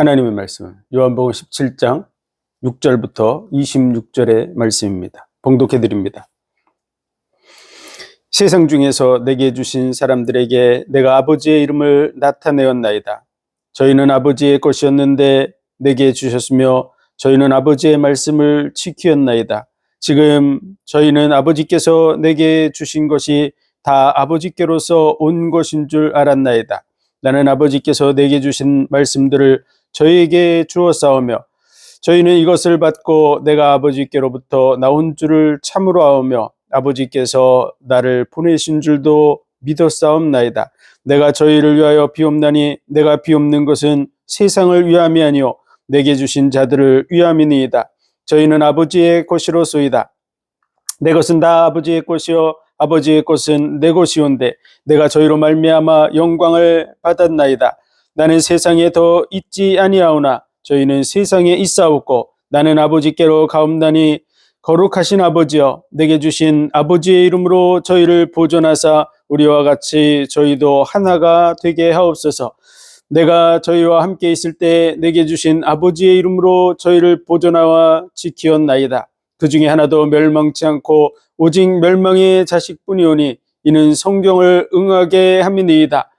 하나님의 말씀은 요한복음 17장 6절부터 26절의 말씀입니다. 봉독해 드립니다. 세상 중에서 내게 주신 사람들에게 내가 아버지의 이름을 나타내었나이다. 저희는 아버지의 것이었는데 내게 주셨으며 저희는 아버지의 말씀을 지키었나이다. 지금 저희는 아버지께서 내게 주신 것이 다 아버지께로서 온 것인 줄 알았나이다. 나는 아버지께서 내게 주신 말씀들을 저희에게 주었사오며 저희는 이것을 받고 내가 아버지께로부터 나온 줄을 참으로 아오며 아버지께서 나를 보내신 줄도 믿었사옵나이다. 내가 저희를 위하여 비옵나니 내가 비옵는 것은 세상을 위함이 아니요 내게 주신 자들을 위함이니이다. 저희는 아버지의 것이로소이다. 내 것은 다 아버지의 것이요 아버지의 것은 내 것이온데 내가 저희로 말미암아 영광을 받았나이다. 나는 세상에 더 있지 아니하오나 저희는 세상에 있사옵고 나는 아버지께로 가옵나니 거룩하신 아버지여 내게 주신 아버지의 이름으로 저희를 보존하사 우리와 같이 저희도 하나가 되게 하옵소서. 내가 저희와 함께 있을 때 내게 주신 아버지의 이름으로 저희를 보존하와 지키었나이다. 그 중에 하나도 멸망치 않고 오직 멸망의 자식뿐이오니 이는 성경을 응하게 함이니이다.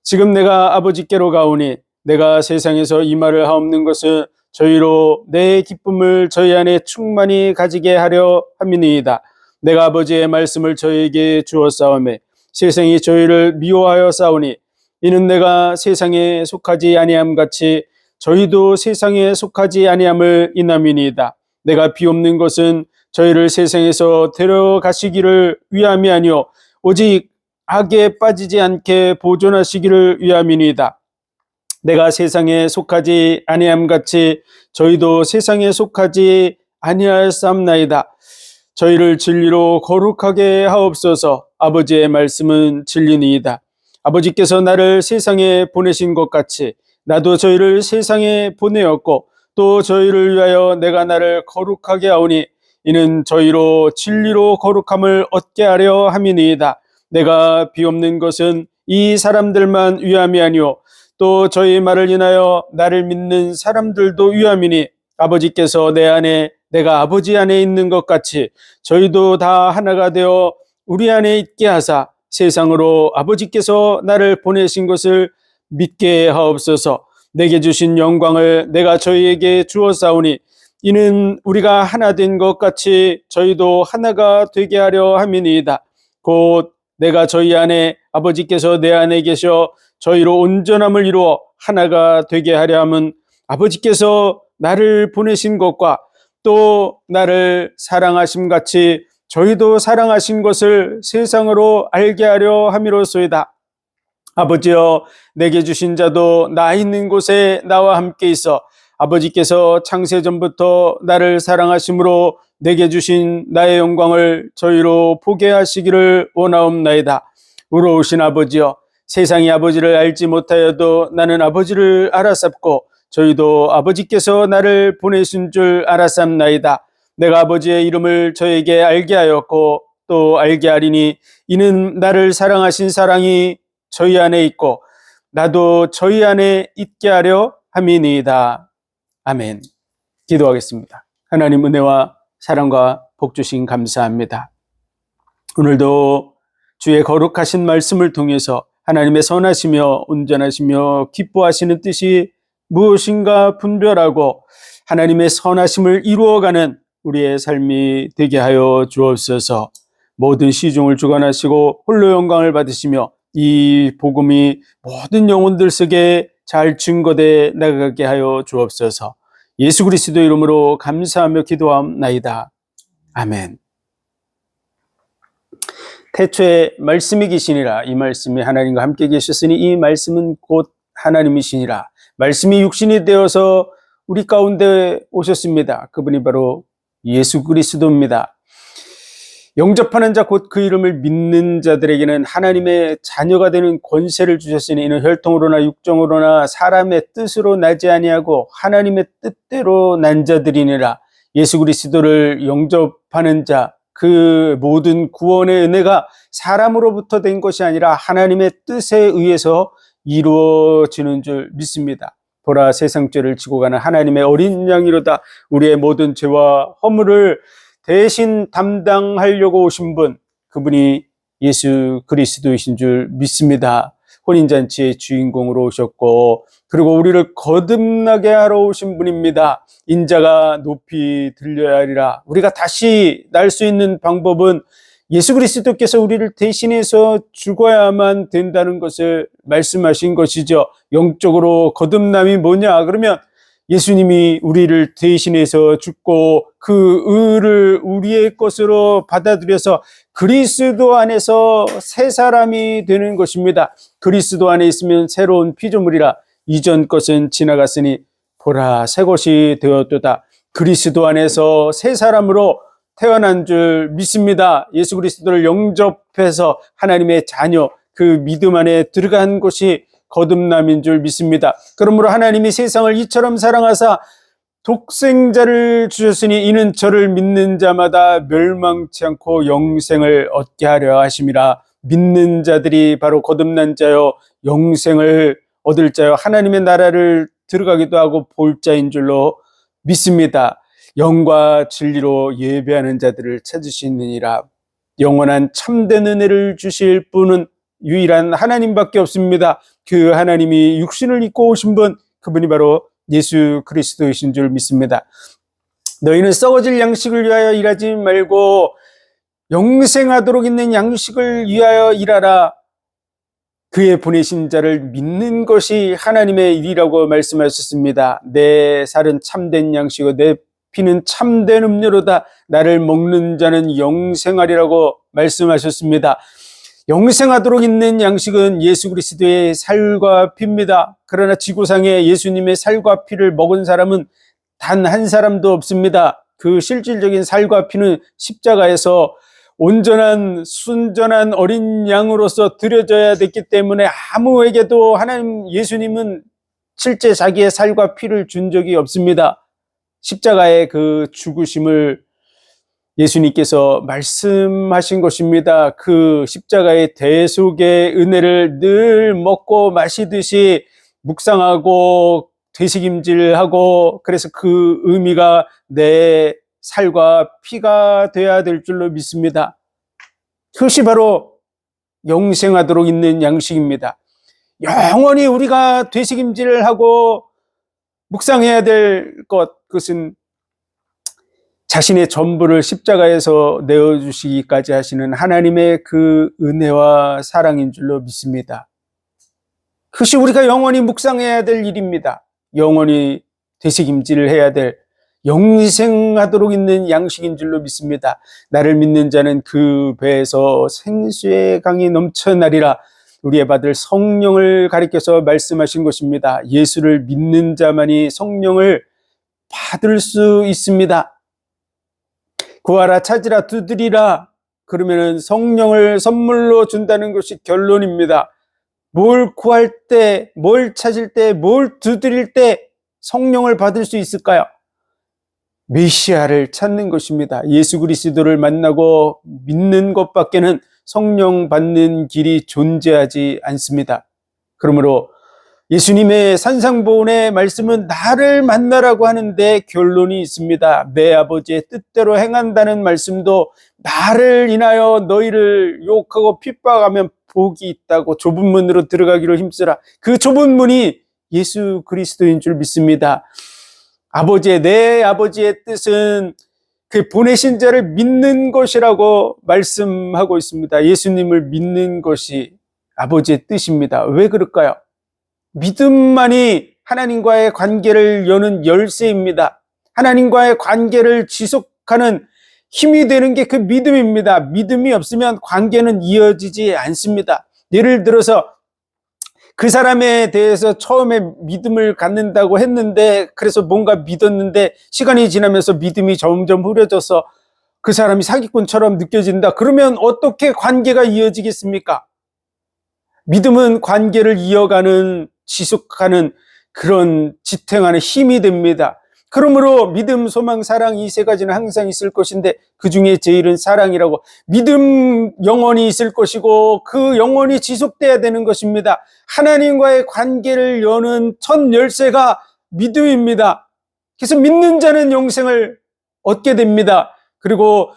지금 내가 아버지께로 가오니 내가 세상에서 이 말을 하옵는 것은 저희로 내 기쁨을 저희 안에 충만히 가지게 하려 함이니이다. 내가 아버지의 말씀을 저희에게 주었사오매 세상이 저희를 미워하여 싸우니 이는 내가 세상에 속하지 아니함 같이 저희도 세상에 속하지 아니함을 인함이니이다. 내가 비옵는 것은 저희를 세상에서 데려가시기를 위함이 아니요 오직 악에 빠지지 않게 보존하시기를 위함이니이다. 내가 세상에 속하지 아니함 같이 저희도 세상에 속하지 아니하였사옵나이다. 저희를 진리로 거룩하게 하옵소서. 아버지의 말씀은 진리니이다. 아버지께서 나를 세상에 보내신 것 같이 나도 저희를 세상에 보내었고 또 저희를 위하여 내가 나를 거룩하게 하오니 이는 저희로 진리로 거룩함을 얻게 하려 함이니이다. 내가 비옵는 것은 이 사람들만 위함이 아니오 또 저희 말을 인하여 나를 믿는 사람들도 위함이니 아버지께서 내 안에 내가 아버지 안에 있는 것 같이 저희도 다 하나가 되어 우리 안에 있게 하사 세상으로 아버지께서 나를 보내신 것을 믿게 하옵소서. 내게 주신 영광을 내가 저희에게 주었사오니 이는 우리가 하나 된 것 같이 저희도 하나가 되게 하려 함이니이다. 곧 내가 저희 안에 아버지께서 내 안에 계셔 저희로 온전함을 이루어 하나가 되게 하려 함은 아버지께서 나를 보내신 것과 또 나를 사랑하심 같이 저희도 사랑하신 것을 세상으로 알게 하려 함이로소이다. 아버지여 내게 주신 자도 나 있는 곳에 나와 함께 있어 아버지께서 창세전부터 나를 사랑하심으로 내게 주신 나의 영광을 저희로 보게 하시기를 원하옵나이다. 의로우신 아버지여 세상이 아버지를 알지 못하여도 나는 아버지를 알았sap고 저희도 아버지께서 나를 보내신 줄 알았sap나이다. 내가 아버지의 이름을 저에게 알게 하였고 또 알게 하리니 이는 나를 사랑하신 사랑이 저희 안에 있고 나도 저희 안에 있게 하려 함이니이다. 아멘. 기도하겠습니다. 하나님 은혜와 사랑과 복 주신 감사합니다. 오늘도 주의 거룩하신 말씀을 통해서 하나님의 선하시며 온전하시며 기뻐하시는 뜻이 무엇인가 분별하고 하나님의 선하심을 이루어가는 우리의 삶이 되게 하여 주옵소서. 모든 시종을 주관하시고 홀로 영광을 받으시며 이 복음이 모든 영혼들 속에 잘 증거돼 나가게 하여 주옵소서. 예수 그리스도 이름으로 감사하며 기도하옵나이다. 아멘. 태초에 말씀이 계시니라. 이 말씀이 하나님과 함께 계셨으니 이 말씀은 곧 하나님이시니라. 말씀이 육신이 되어서 우리 가운데 오셨습니다. 그분이 바로 예수 그리스도입니다. 영접하는 자 곧 그 이름을 믿는 자들에게는 하나님의 자녀가 되는 권세를 주셨으니 이는 혈통으로나 육정으로나 사람의 뜻으로 나지 아니하고 하나님의 뜻대로 난 자들이니라. 예수 그리스도를 영접하는 자 그 모든 구원의 은혜가 사람으로부터 된 것이 아니라 하나님의 뜻에 의해서 이루어지는 줄 믿습니다. 보라, 세상 죄를 지고 가는 하나님의 어린 양이로다. 우리의 모든 죄와 허물을 대신 담당하려고 오신 분, 그분이 예수 그리스도이신 줄 믿습니다. 혼인잔치의 주인공으로 오셨고, 그리고 우리를 거듭나게 하러 오신 분입니다. 인자가 높이 들려야 하리라. 우리가 다시 날 수 있는 방법은 예수 그리스도께서 우리를 대신해서 죽어야만 된다는 것을 말씀하신 것이죠. 영적으로 거듭남이 뭐냐? 그러면 예수님이 우리를 대신해서 죽고 그 의를 우리의 것으로 받아들여서 그리스도 안에서 새 사람이 되는 것입니다. 그리스도 안에 있으면 새로운 피조물이라. 이전 것은 지나갔으니 보라, 새 것이 되었도다. 그리스도 안에서 새 사람으로 태어난 줄 믿습니다. 예수 그리스도를 영접해서 하나님의 자녀, 그 믿음 안에 들어간 것이 거듭남인 줄 믿습니다. 그러므로 하나님이 세상을 이처럼 사랑하사 독생자를 주셨으니 이는 저를 믿는 자마다 멸망치 않고 영생을 얻게 하려 하심이라. 믿는 자들이 바로 거듭난 자요, 영생을 얻을 자요, 하나님의 나라를 들어가기도 하고 볼 자인 줄로 믿습니다. 영과 진리로 예배하는 자들을 찾으시느니라. 영원한 참된 은혜를 주실 분은 유일한 하나님밖에 없습니다. 그 하나님이 육신을 입고 오신 분, 그분이 바로 예수 그리스도이신 줄 믿습니다. 너희는 썩어질 양식을 위하여 일하지 말고 영생하도록 있는 양식을 위하여 일하라. 그의 보내신 자를 믿는 것이 하나님의 일이라고 말씀하셨습니다. 내 살은 참된 양식이고 내 피는 참된 음료로다. 나를 먹는 자는 영생하리라고 말씀하셨습니다. 영생하도록 있는 양식은 예수 그리스도의 살과 피입니다. 그러나 지구상에 예수님의 살과 피를 먹은 사람은 단 한 사람도 없습니다. 그 실질적인 살과 피는 십자가에서 온전한 순전한 어린 양으로서 드려져야 됐기 때문에 아무에게도 하나님 예수님은 실제 자기의 살과 피를 준 적이 없습니다. 십자가의 그 죽으심을 예수님께서 말씀하신 것입니다. 그 십자가의 대속의 은혜를 늘 먹고 마시듯이 묵상하고 되새김질하고, 그래서 그 의미가 내 살과 피가 되어야 될 줄로 믿습니다. 그것이 바로 영생하도록 있는 양식입니다. 영원히 우리가 되새김질하고 묵상해야 될 그것은 자신의 전부를 십자가에서 내어주시기까지 하시는 하나님의 그 은혜와 사랑인 줄로 믿습니다. 그것이 우리가 영원히 묵상해야 될 일입니다. 영원히 되새김질을 해야 될 영생하도록 있는 양식인 줄로 믿습니다. 나를 믿는 자는 그 배에서 생수의 강이 넘쳐나리라. 우리의 받을 성령을 가리켜서 말씀하신 것입니다. 예수를 믿는 자만이 성령을 받을 수 있습니다. 구하라, 찾으라, 두드리라. 그러면은 성령을 선물로 준다는 것이 결론입니다. 뭘 구할 때, 뭘 찾을 때, 뭘 두드릴 때 성령을 받을 수 있을까요? 메시아를 찾는 것입니다. 예수 그리스도를 만나고 믿는 것밖에는 성령 받는 길이 존재하지 않습니다. 그러므로 예수님의 산상보훈의 말씀은 나를 만나라고 하는데 결론이 있습니다. 내 아버지의 뜻대로 행한다는 말씀도 나를 인하여 너희를 욕하고 핍박하면 복이 있다고 좁은 문으로 들어가기로 힘쓰라. 그 좁은 문이 예수 그리스도인 줄 믿습니다. 내 아버지의 뜻은 그 보내신 자를 믿는 것이라고 말씀하고 있습니다. 예수님을 믿는 것이 아버지의 뜻입니다. 왜 그럴까요? 믿음만이 하나님과의 관계를 여는 열쇠입니다. 하나님과의 관계를 지속하는 힘이 되는 게 그 믿음입니다. 믿음이 없으면 관계는 이어지지 않습니다. 예를 들어서 그 사람에 대해서 처음에 믿음을 갖는다고 했는데, 그래서 뭔가 믿었는데 시간이 지나면서 믿음이 점점 흐려져서 그 사람이 사기꾼처럼 느껴진다. 그러면 어떻게 관계가 이어지겠습니까? 믿음은 관계를 이어가는, 지속하는 그런 지탱하는 힘이 됩니다. 그러므로 믿음, 소망, 사랑 이 세 가지는 항상 있을 것인데 그 중에 제일은 사랑이라고. 믿음 영원히 있을 것이고 그 영원히 지속돼야 되는 것입니다. 하나님과의 관계를 여는 첫 열쇠가 믿음입니다. 그래서 믿는 자는 영생을 얻게 됩니다. 그리고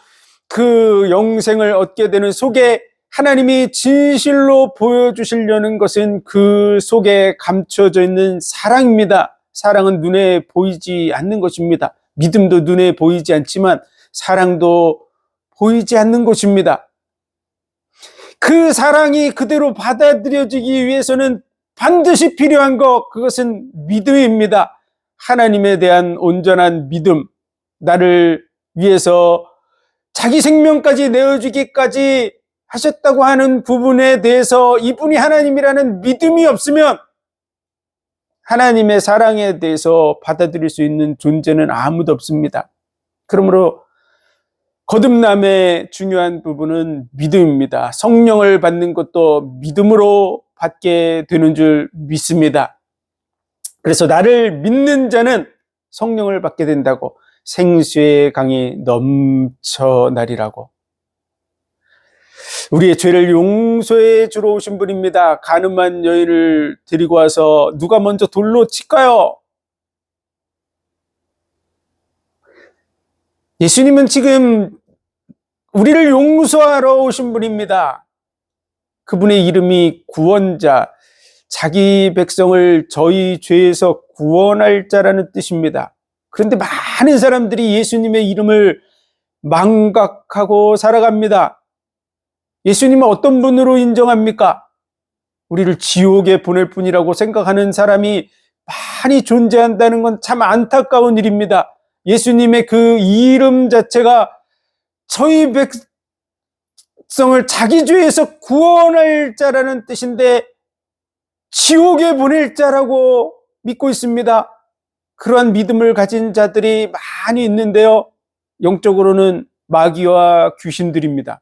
그 영생을 얻게 되는 속에 하나님이 진실로 보여주시려는 것은 그 속에 감춰져 있는 사랑입니다. 사랑은 눈에 보이지 않는 것입니다. 믿음도 눈에 보이지 않지만 사랑도 보이지 않는 것입니다. 그 사랑이 그대로 받아들여지기 위해서는 반드시 필요한 것, 그것은 믿음입니다. 하나님에 대한 온전한 믿음, 나를 위해서 자기 생명까지 내어주기까지 하셨다고 하는 부분에 대해서 이분이 하나님이라는 믿음이 없으면 하나님의 사랑에 대해서 받아들일 수 있는 존재는 아무도 없습니다. 그러므로 거듭남의 중요한 부분은 믿음입니다. 성령을 받는 것도 믿음으로 받게 되는 줄 믿습니다. 그래서 나를 믿는 자는 성령을 받게 된다고, 생수의 강이 넘쳐나리라고. 우리의 죄를 용서해 주러 오신 분입니다. 가늠한 여인을 데리고 와서 누가 먼저 돌로 칠까요? 예수님은 지금 우리를 용서하러 오신 분입니다. 그분의 이름이 구원자, 자기 백성을 저희 죄에서 구원할 자라는 뜻입니다. 그런데 많은 사람들이 예수님의 이름을 망각하고 살아갑니다. 예수님은 어떤 분으로 인정합니까? 우리를 지옥에 보낼 분이라고 생각하는 사람이 많이 존재한다는 건 참 안타까운 일입니다. 예수님의 그 이름 자체가 저희 백성을 자기 죄에서 구원할 자라는 뜻인데 지옥에 보낼 자라고 믿고 있습니다. 그러한 믿음을 가진 자들이 많이 있는데요. 영적으로는 마귀와 귀신들입니다.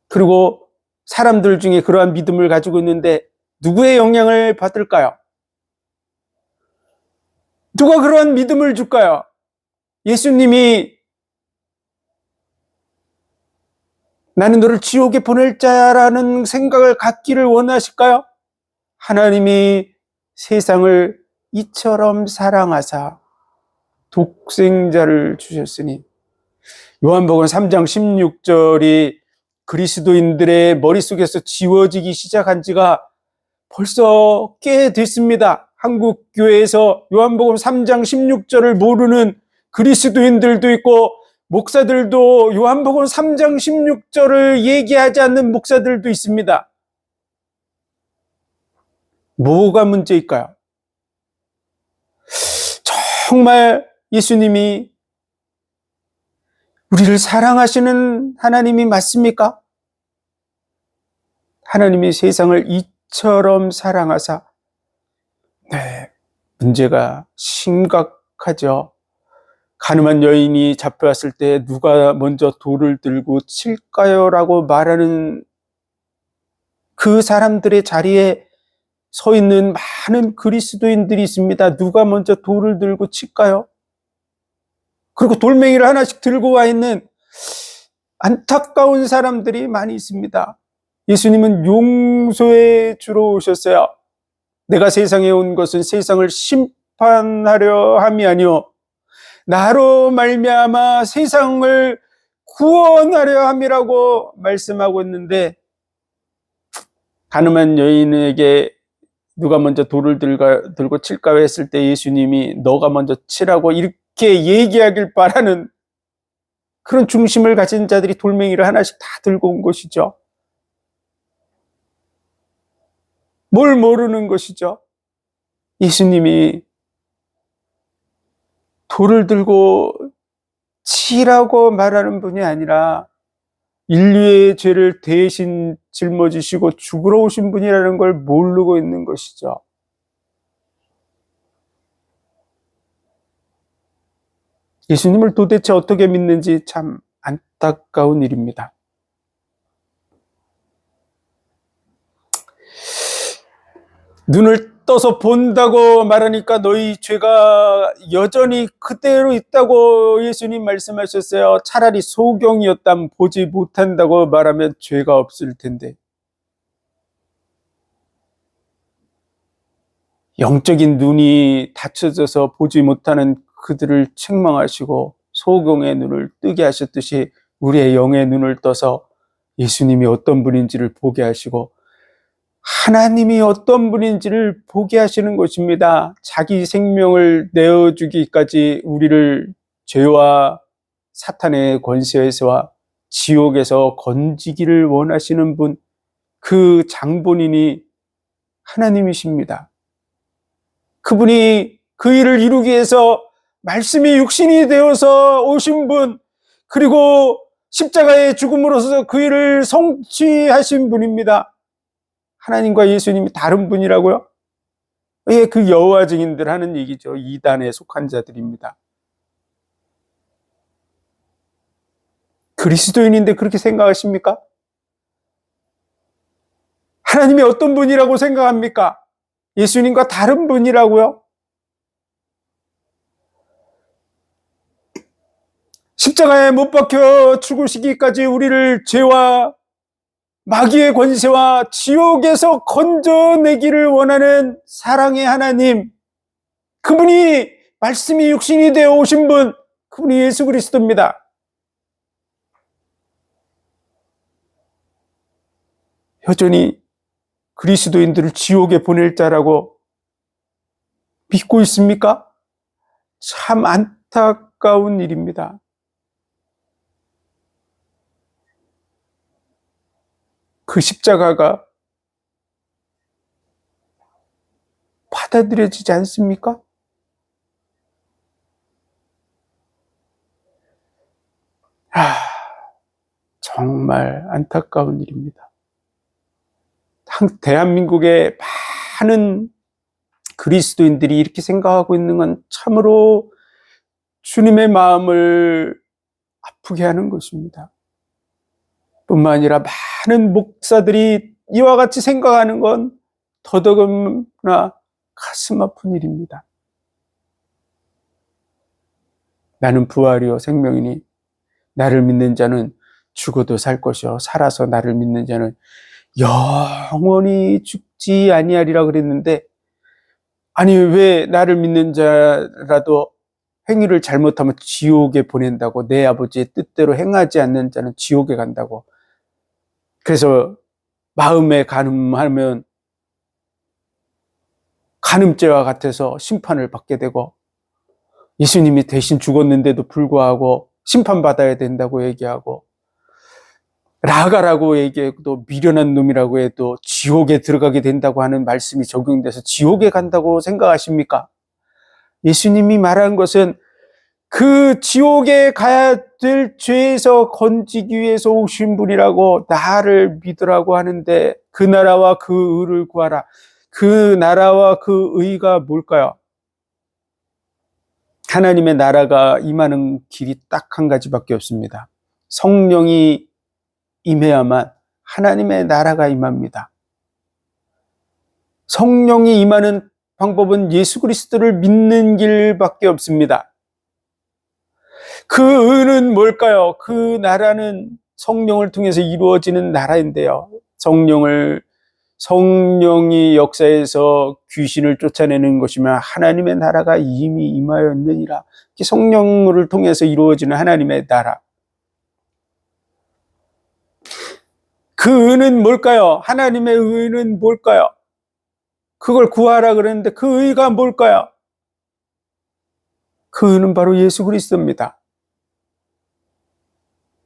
그리고 사람들 중에 그러한 믿음을 가지고 있는데 누구의 영향을 받을까요? 누가 그러한 믿음을 줄까요? 예수님이 나는 너를 지옥에 보낼 자라는 생각을 갖기를 원하실까요? 하나님이 세상을 이처럼 사랑하사 독생자를 주셨으니. 요한복음 3장 16절이 그리스도인들의 머릿속에서 지워지기 시작한 지가 벌써 꽤 됐습니다. 한국 교회에서 요한복음 3장 16절을 모르는 그리스도인들도 있고 목사들도 요한복음 3장 16절을 얘기하지 않는 목사들도 있습니다. 뭐가 문제일까요? 정말 예수님이 우리를 사랑하시는 하나님이 맞습니까? 하나님이 세상을 이처럼 사랑하사, 네, 문제가 심각하죠. 가늠한 여인이 잡혀왔을 때 누가 먼저 돌을 들고 칠까요? 라고 말하는 그 사람들의 자리에 서 있는 많은 그리스도인들이 있습니다. 누가 먼저 돌을 들고 칠까요? 그리고 돌멩이를 하나씩 들고 와 있는 안타까운 사람들이 많이 있습니다. 예수님은 용서해 주러 오셨어요. 내가 세상에 온 것은 세상을 심판하려 함이 아니요 나로 말미암아 세상을 구원하려 함이라고 말씀하고 있는데, 가늠한 여인에게 누가 먼저 돌을 들고 칠까 했을 때 예수님이 너가 먼저 치라고 이렇게 얘기하길 바라는 그런 중심을 가진 자들이 돌멩이를 하나씩 다 들고 온 것이죠. 뭘 모르는 것이죠. 예수님이 돌을 들고 치라고 말하는 분이 아니라 인류의 죄를 대신 짊어지시고 죽으러 오신 분이라는 걸 모르고 있는 것이죠. 예수님을 도대체 어떻게 믿는지 참 안타까운 일입니다. 눈을 떠서 본다고 말하니까 너희 죄가 여전히 그대로 있다고 예수님 말씀하셨어요. 차라리 소경이었다면 보지 못한다고 말하면 죄가 없을 텐데. 영적인 눈이 닫혀져서 보지 못하는 그들을 책망하시고 소경의 눈을 뜨게 하셨듯이 우리의 영의 눈을 떠서 예수님이 어떤 분인지를 보게 하시고 하나님이 어떤 분인지를 보게 하시는 것입니다. 자기 생명을 내어주기까지 우리를 죄와 사탄의 권세에서와 지옥에서 건지기를 원하시는 분, 그 장본인이 하나님이십니다. 그분이 그 일을 이루기 위해서 말씀이 육신이 되어서 오신 분, 그리고 십자가의 죽음으로서 그 일을 성취하신 분입니다. 하나님과 예수님이 다른 분이라고요? 예, 그 여호와 증인들 하는 얘기죠. 이단에 속한 자들입니다. 그리스도인인데 그렇게 생각하십니까? 하나님이 어떤 분이라고 생각합니까? 예수님과 다른 분이라고요? 십자가에 못 박혀 죽으시기까지 우리를 죄와 마귀의 권세와 지옥에서 건져내기를 원하는 사랑의 하나님, 그분이 말씀이 육신이 되어 오신 분, 그분이 예수 그리스도입니다. 여전히 그리스도인들을 지옥에 보낼 자라고 믿고 있습니까? 참 안타까운 일입니다. 그 십자가가 받아들여지지 않습니까? 정말 안타까운 일입니다. 대한민국의 많은 그리스도인들이 이렇게 생각하고 있는 건 참으로 주님의 마음을 아프게 하는 것입니다. 뿐만 아니라 많은 목사들이 이와 같이 생각하는 건 더더구나 가슴 아픈 일입니다. 나는 부활이요 생명이니 나를 믿는 자는 죽어도 살 것이요 살아서 나를 믿는 자는 영원히 죽지 아니하리라 그랬는데, 아니 왜 나를 믿는 자라도 행위를 잘못하면 지옥에 보낸다고, 내 아버지의 뜻대로 행하지 않는 자는 지옥에 간다고. 그래서 마음에 간음하면 간음죄와 같아서 심판을 받게 되고, 예수님이 대신 죽었는데도 불구하고 심판받아야 된다고 얘기하고, 라가라고 얘기해도 미련한 놈이라고 해도 지옥에 들어가게 된다고 하는 말씀이 적용돼서 지옥에 간다고 생각하십니까? 예수님이 말한 것은 그 지옥에 가야 될 죄에서 건지기 위해서 오신 분이라고, 나를 믿으라고 하는데 그 나라와 그 의를 구하라. 그 나라와 그 의가 뭘까요? 하나님의 나라가 임하는 길이 딱 한 가지밖에 없습니다. 성령이 임해야만 하나님의 나라가 임합니다. 성령이 임하는 방법은 예수 그리스도를 믿는 길밖에 없습니다. 그 의는 뭘까요? 그 나라는 성령을 통해서 이루어지는 나라인데요. 성령이 역사에서 귀신을 쫓아내는 것이면 하나님의 나라가 이미 임하였느니라. 성령을 통해서 이루어지는 하나님의 나라. 그 의는 뭘까요? 하나님의 의는 뭘까요? 그걸 구하라 그랬는데 그 의가 뭘까요? 그 의는 바로 예수 그리스도입니다.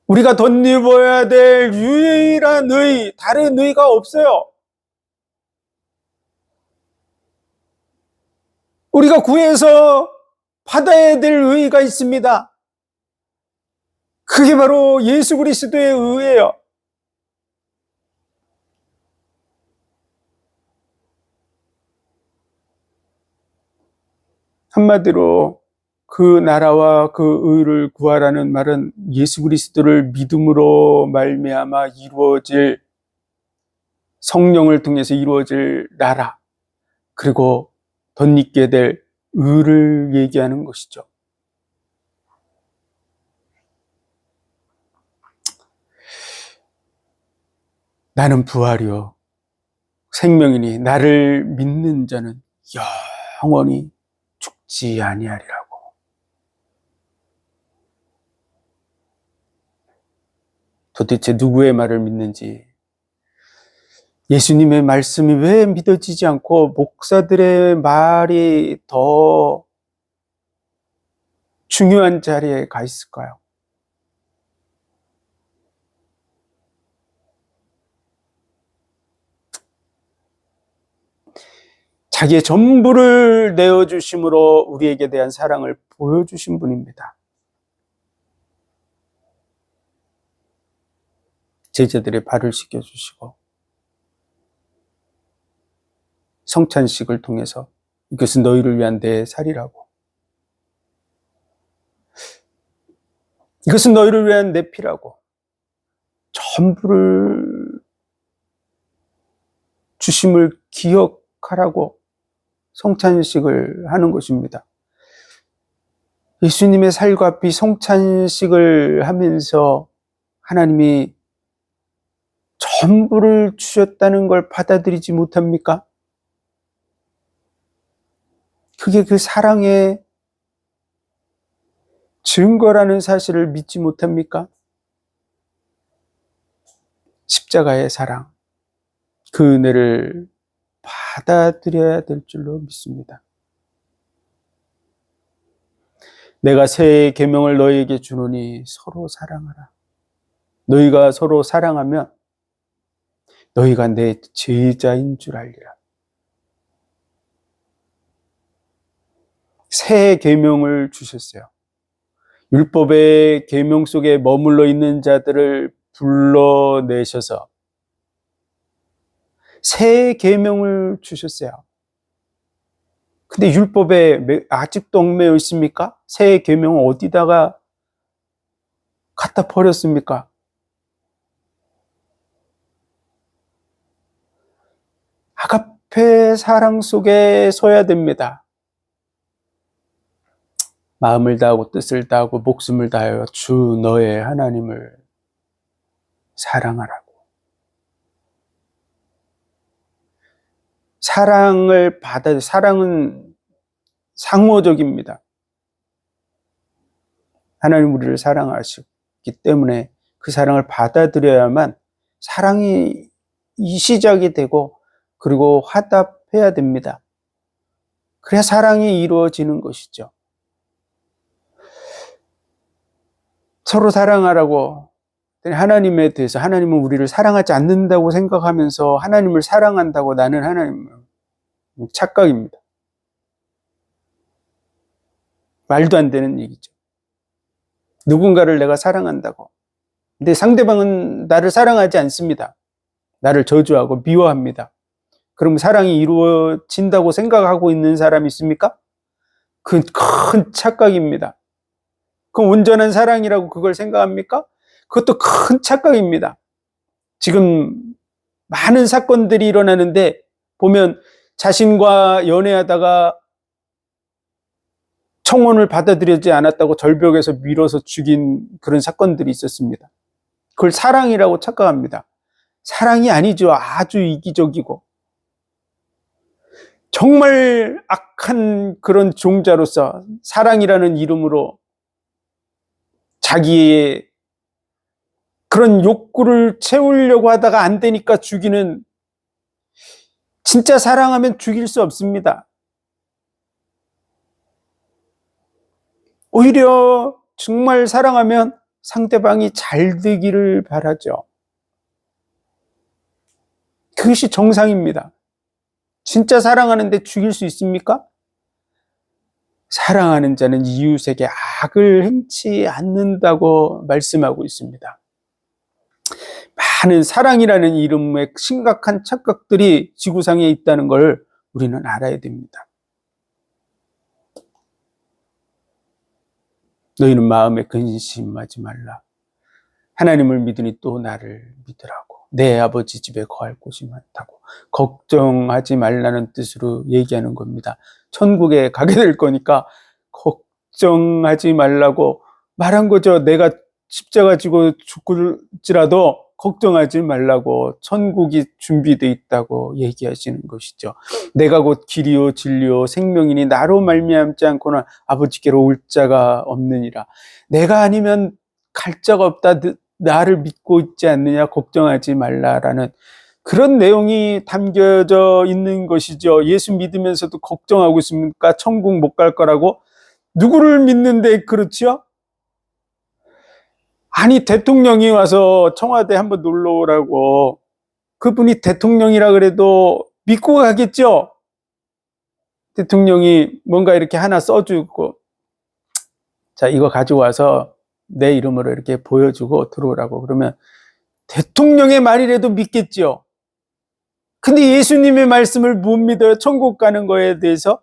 우리가 덧입어야 될 유일한 의, 다른 의가 없어요. 우리가 구해서 받아야 될 의가 있습니다. 그게 바로 예수 그리스도의 의예요. 한마디로 그 나라와 그 의를 구하라는 말은 예수 그리스도를 믿음으로 말미암아 이루어질, 성령을 통해서 이루어질 나라, 그리고 덧입게 될 의를 얘기하는 것이죠. 나는 부활이요 생명이니 나를 믿는 자는 영원히 죽지 아니하리라고. 도대체 누구의 말을 믿는지, 예수님의 말씀이 왜 믿어지지 않고 목사들의 말이 더 중요한 자리에 가 있을까요? 자기의 전부를 내어주심으로 우리에게 대한 사랑을 보여주신 분입니다. 제자들의 발을 씻겨주시고 성찬식을 통해서 이것은 너희를 위한 내 살이라고, 이것은 너희를 위한 내 피라고 전부를 주심을 기억하라고 성찬식을 하는 것입니다. 예수님의 살과 피 성찬식을 하면서 하나님이 전부를 주셨다는 걸 받아들이지 못합니까? 그게 그 사랑의 증거라는 사실을 믿지 못합니까? 십자가의 사랑, 그 은혜를 받아들여야 될 줄로 믿습니다. 내가 새 계명을 너희에게 주노니 서로 사랑하라. 너희가 서로 사랑하면 너희가 내 제자인 줄 알리라. 새 계명을 주셨어요. 율법의 계명 속에 머물러 있는 자들을 불러내셔서 새 계명을 주셨어요. 근데 율법에 아직도 얽매여 있습니까? 새 계명을 어디다가 갖다 버렸습니까? 아가페 사랑 속에 서야 됩니다. 마음을 다하고 뜻을 다하고 목숨을 다하여 주 너의 하나님을 사랑하라고. 사랑은 상호적입니다. 하나님 우리를 사랑하시기 때문에 그 사랑을 받아들여야만 사랑이 시작이 되고 그리고 화답해야 됩니다. 그래야 사랑이 이루어지는 것이죠. 서로 사랑하라고 하나님에 대해서, 하나님은 우리를 사랑하지 않는다고 생각하면서 하나님을 사랑한다고 나는 하나님을, 착각입니다. 말도 안 되는 얘기죠. 누군가를 내가 사랑한다고. 근데 상대방은 나를 사랑하지 않습니다. 나를 저주하고 미워합니다. 그럼 사랑이 이루어진다고 생각하고 있는 사람이 있습니까? 그건 큰 착각입니다. 그럼 온전한 사랑이라고 그걸 생각합니까? 그것도 큰 착각입니다. 지금 많은 사건들이 일어나는데 보면 자신과 연애하다가 청혼을 받아들이지 않았다고 절벽에서 밀어서 죽인 그런 사건들이 있었습니다. 그걸 사랑이라고 착각합니다. 사랑이 아니죠. 아주 이기적이고 정말 악한 그런 종자로서 사랑이라는 이름으로 자기의 그런 욕구를 채우려고 하다가 안 되니까 죽이는, 진짜 사랑하면 죽일 수 없습니다. 오히려 정말 사랑하면 상대방이 잘 되기를 바라죠. 그것이 정상입니다. 진짜 사랑하는데 죽일 수 있습니까? 사랑하는 자는 이웃에게 악을 행치 않는다고 말씀하고 있습니다. 많은 사랑이라는 이름의 심각한 착각들이 지구상에 있다는 걸 우리는 알아야 됩니다. 너희는 마음에 근심하지 말라. 하나님을 믿으니 또 나를 믿으라고. 내 아버지 집에 거할 곳이 많다고. 걱정하지 말라는 뜻으로 얘기하는 겁니다. 천국에 가게 될 거니까 걱정하지 말라고 말한 거죠. 내가 십자가 지고 죽을지라도 걱정하지 말라고, 천국이 준비되어 있다고 얘기하시는 것이죠. 내가 곧 길이요 진리요 생명이니 나로 말미암지 않고는 아버지께로 올 자가 없느니라. 내가 아니면 갈 자가 없다. 나를 믿고 있지 않느냐, 걱정하지 말라라는 그런 내용이 담겨져 있는 것이죠. 예수 믿으면서도 걱정하고 있습니까? 천국 못 갈 거라고? 누구를 믿는데 그렇죠? 아니, 대통령이 와서 청와대 한번 놀러 오라고, 그분이 대통령이라 그래도 믿고 가겠죠? 대통령이 뭔가 이렇게 하나 써주고, 자, 이거 가지고 와서 내 이름으로 이렇게 보여주고 들어오라고 그러면 대통령의 말이라도 믿겠죠. 근데 예수님의 말씀을 못 믿어요. 천국 가는 거에 대해서.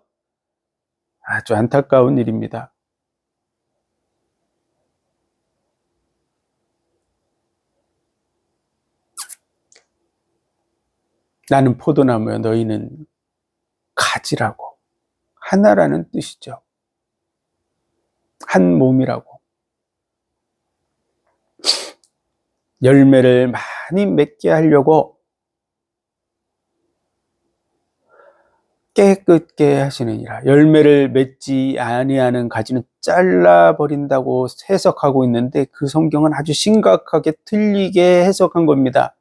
아주 안타까운 일입니다. 나는 포도나무여 너희는 가지라고. 하나라는 뜻이죠. 한 몸이라고. 열매를 많이 맺게 하려고 깨끗게 하시느니라. 열매를 맺지 아니하는 가지는 잘라버린다고 해석하고 있는데 그 성경은 아주 심각하게 틀리게 해석한 겁니다.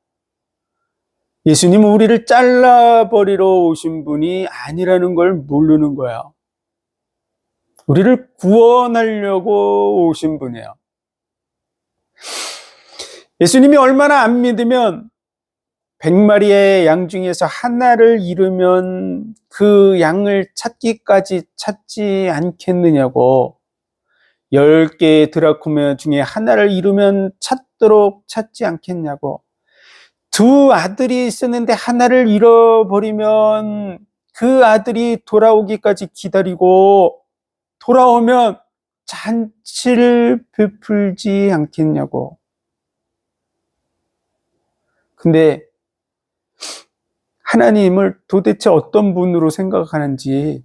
예수님은 우리를 잘라버리러 오신 분이 아니라는 걸 모르는 거야. 우리를 구원하려고 오신 분이에요. 예수님이 얼마나 안 믿으면 100마리의 양 중에서 하나를 잃으면 그 양을 찾기까지 찾지 않겠느냐고. 10개의 드라크마 중에 하나를 잃으면 찾도록 찾지 않겠냐고. 두 아들이 있었는데 하나를 잃어버리면 그 아들이 돌아오기까지 기다리고 돌아오면 잔치를 베풀지 않겠냐고. 근데 하나님을 도대체 어떤 분으로 생각하는지,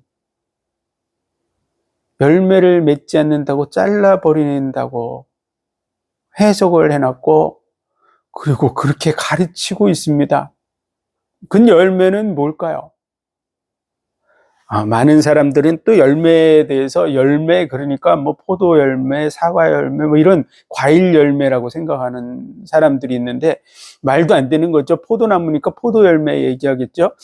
열매를 맺지 않는다고 잘라버린다고 해석을 해놨고, 그리고 그렇게 가르치고 있습니다. 그 열매는 뭘까요? 많은 사람들은 또 열매에 대해서 열매, 그러니까 뭐 포도 열매, 사과 열매, 뭐 이런 과일 열매라고 생각하는 사람들이 있는데 말도 안 되는 거죠. 포도나무니까 포도 열매 얘기하겠죠.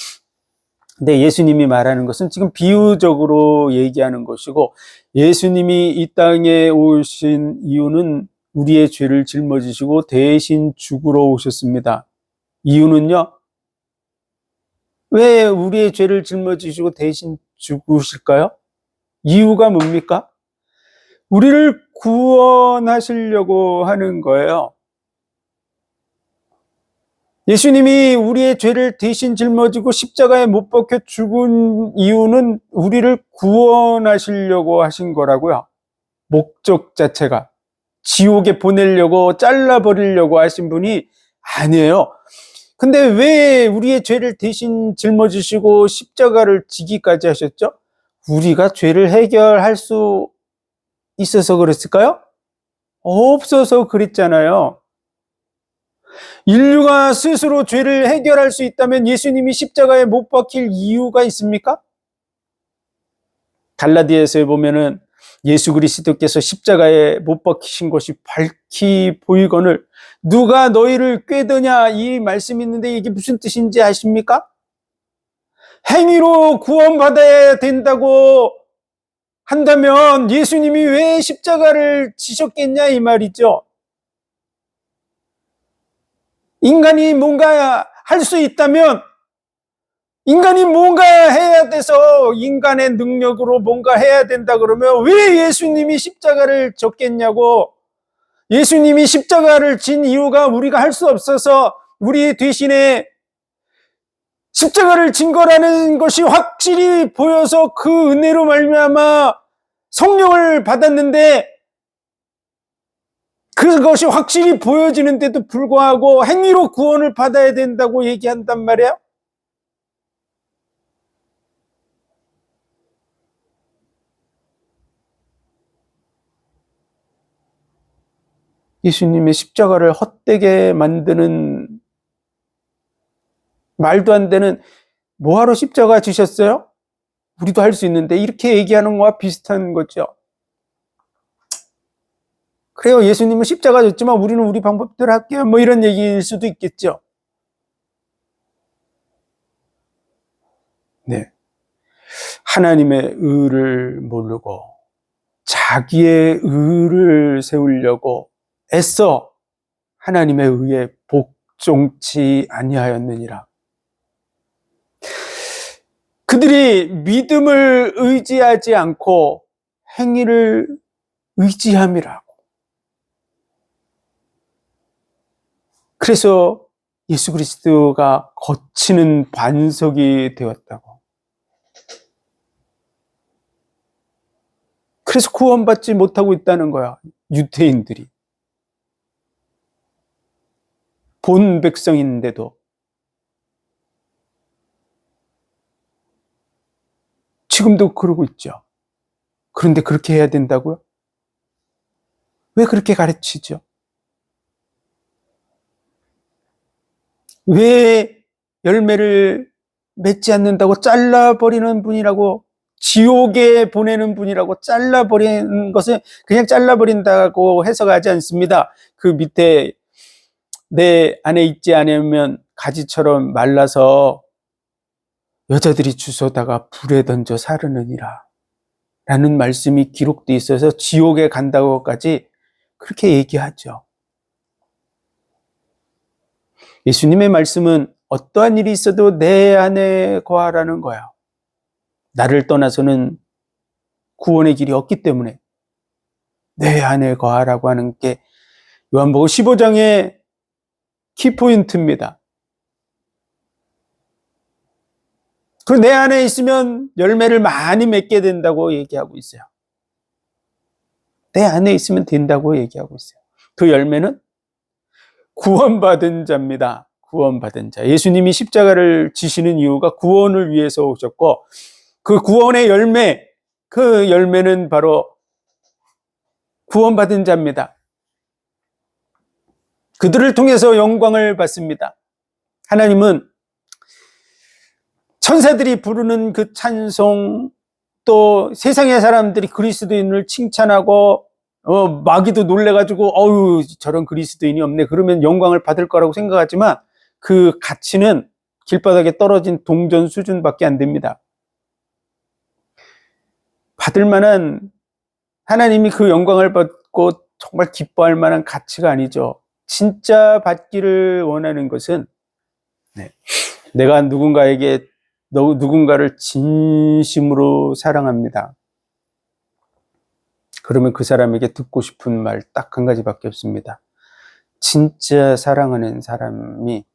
근데 예수님이 말하는 것은 지금 비유적으로 얘기하는 것이고, 예수님이 이 땅에 오신 이유는 우리의 죄를 짊어지시고 대신 죽으러 오셨습니다. 이유는요, 왜 우리의 죄를 짊어지시고 대신 죽으실까요? 이유가 뭡니까? 우리를 구원하시려고 하는 거예요. 예수님이 우리의 죄를 대신 짊어지고 십자가에 못 박혀 죽은 이유는 우리를 구원하시려고 하신 거라고요. 목적 자체가. 지옥에 보내려고 잘라버리려고 하신 분이 아니에요. 근데 왜 우리의 죄를 대신 짊어지시고 십자가를 지기까지 하셨죠? 우리가 죄를 해결할 수 있어서 그랬을까요? 없어서 그랬잖아요. 인류가 스스로 죄를 해결할 수 있다면 예수님이 십자가에 못 박힐 이유가 있습니까? 갈라디아서에 보면은 예수 그리스도께서 십자가에 못 박히신 것이 밝히 보이거늘 누가 너희를 꾀더냐, 이 말씀이 있는데 이게 무슨 뜻인지 아십니까? 행위로 구원받아야 된다고 한다면 예수님이 왜 십자가를 지셨겠냐, 이 말이죠. 인간이 뭔가 할 수 있다면, 인간이 뭔가 해야 돼서 인간의 능력으로 뭔가 해야 된다 그러면 왜 예수님이 십자가를 졌겠냐고. 예수님이 십자가를 진 이유가 우리가 할 수 없어서 우리 대신에 십자가를 진 거라는 것이 확실히 보여서 그 은혜로 말미암아 성령을 받았는데, 그것이 확실히 보여지는데도 불구하고 행위로 구원을 받아야 된다고 얘기한단 말이에요. 예수님의 십자가를 헛되게 만드는, 말도 안 되는, 뭐하러 십자가 지셨어요? 우리도 할 수 있는데, 이렇게 얘기하는 거와 비슷한 거죠. 그래요, 예수님은 십자가 졌지만 우리는 우리 방법대로 할게요, 뭐 이런 얘기일 수도 있겠죠. 네, 하나님의 의를 모르고 자기의 의를 세우려고 애써 하나님의 의에 복종치 아니하였느니라. 그들이 믿음을 의지하지 않고 행위를 의지함이라고. 그래서 예수 그리스도가 거치는 반석이 되었다고. 그래서 구원받지 못하고 있다는 거야, 유대인들이. 본 백성인데도. 지금도 그러고 있죠. 그런데 그렇게 해야 된다고요? 왜 그렇게 가르치죠? 왜 열매를 맺지 않는다고 잘라버리는 분이라고, 지옥에 보내는 분이라고 잘라버리는 것은 그냥 잘라버린다고 해석하지 않습니다. 그 밑에 내 안에 있지 않으면 가지처럼 말라서 여자들이 주워다가 불에 던져 사르느니라 라는 말씀이 기록되어 있어서 지옥에 간다고까지 그렇게 얘기하죠. 예수님의 말씀은 어떠한 일이 있어도 내 안에 거하라는 거야. 나를 떠나서는 구원의 길이 없기 때문에 내 안에 거하라고 하는 게 요한복음 15장의 키포인트입니다. 그리고 내 안에 있으면 열매를 많이 맺게 된다고 얘기하고 있어요. 내 안에 있으면 된다고 얘기하고 있어요. 그 열매는 구원받은 자입니다. 구원받은 자. 예수님이 십자가를 지시는 이유가 구원을 위해서 오셨고, 그 구원의 열매, 그 열매는 바로 구원받은 자입니다. 그들을 통해서 영광을 받습니다. 하나님은 천사들이 부르는 그 찬송, 또 세상의 사람들이 그리스도인을 칭찬하고 마귀도 놀래가지고 어유 저런 그리스도인이 없네 그러면 영광을 받을 거라고 생각하지만 그 가치는 길바닥에 떨어진 동전 수준밖에 안 됩니다. 받을 만한, 하나님이 그 영광을 받고 정말 기뻐할 만한 가치가 아니죠. 진짜 받기를 원하는 것은 내가 누군가를 진심으로 사랑합니다. 그러면 그 사람에게 듣고 싶은 말 딱 한 가지밖에 없습니다. 진짜 사랑하는 사람이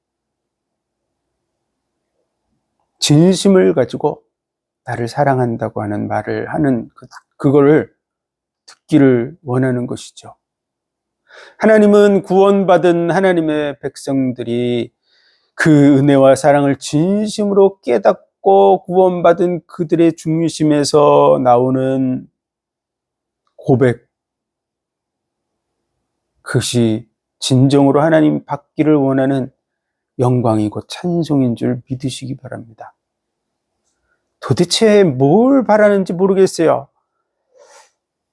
진심을 가지고 나를 사랑한다고 하는 말을 하는 그거를 듣기를 원하는 것이죠. 하나님은 구원받은 하나님의 백성들이 그 은혜와 사랑을 진심으로 깨닫고 구원받은 그들의 중심에서 나오는 고백, 그것이 진정으로 하나님 받기를 원하는 영광이고 찬송인 줄 믿으시기 바랍니다. 도대체 뭘 바라는지 모르겠어요.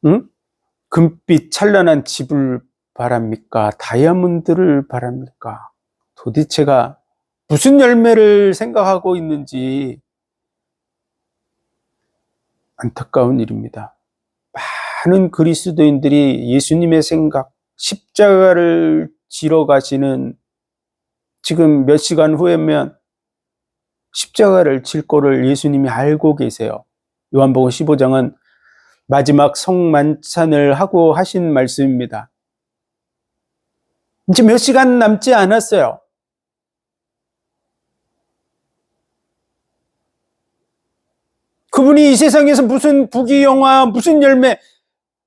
응? 금빛 찬란한 집을 바랍니까? 다이아몬드를 바랍니까? 도대체가 무슨 열매를 생각하고 있는지 안타까운 일입니다. 많은 그리스도인들이 예수님의 생각, 십자가를 지러 가시는 지금 몇 시간 후에면 십자가를 질 거를 예수님이 알고 계세요. 요한복음 15장은 마지막 성만찬을 하고 하신 말씀입니다. 이제 몇 시간 남지 않았어요. 그분이 이 세상에서 무슨 부귀영화, 무슨 열매,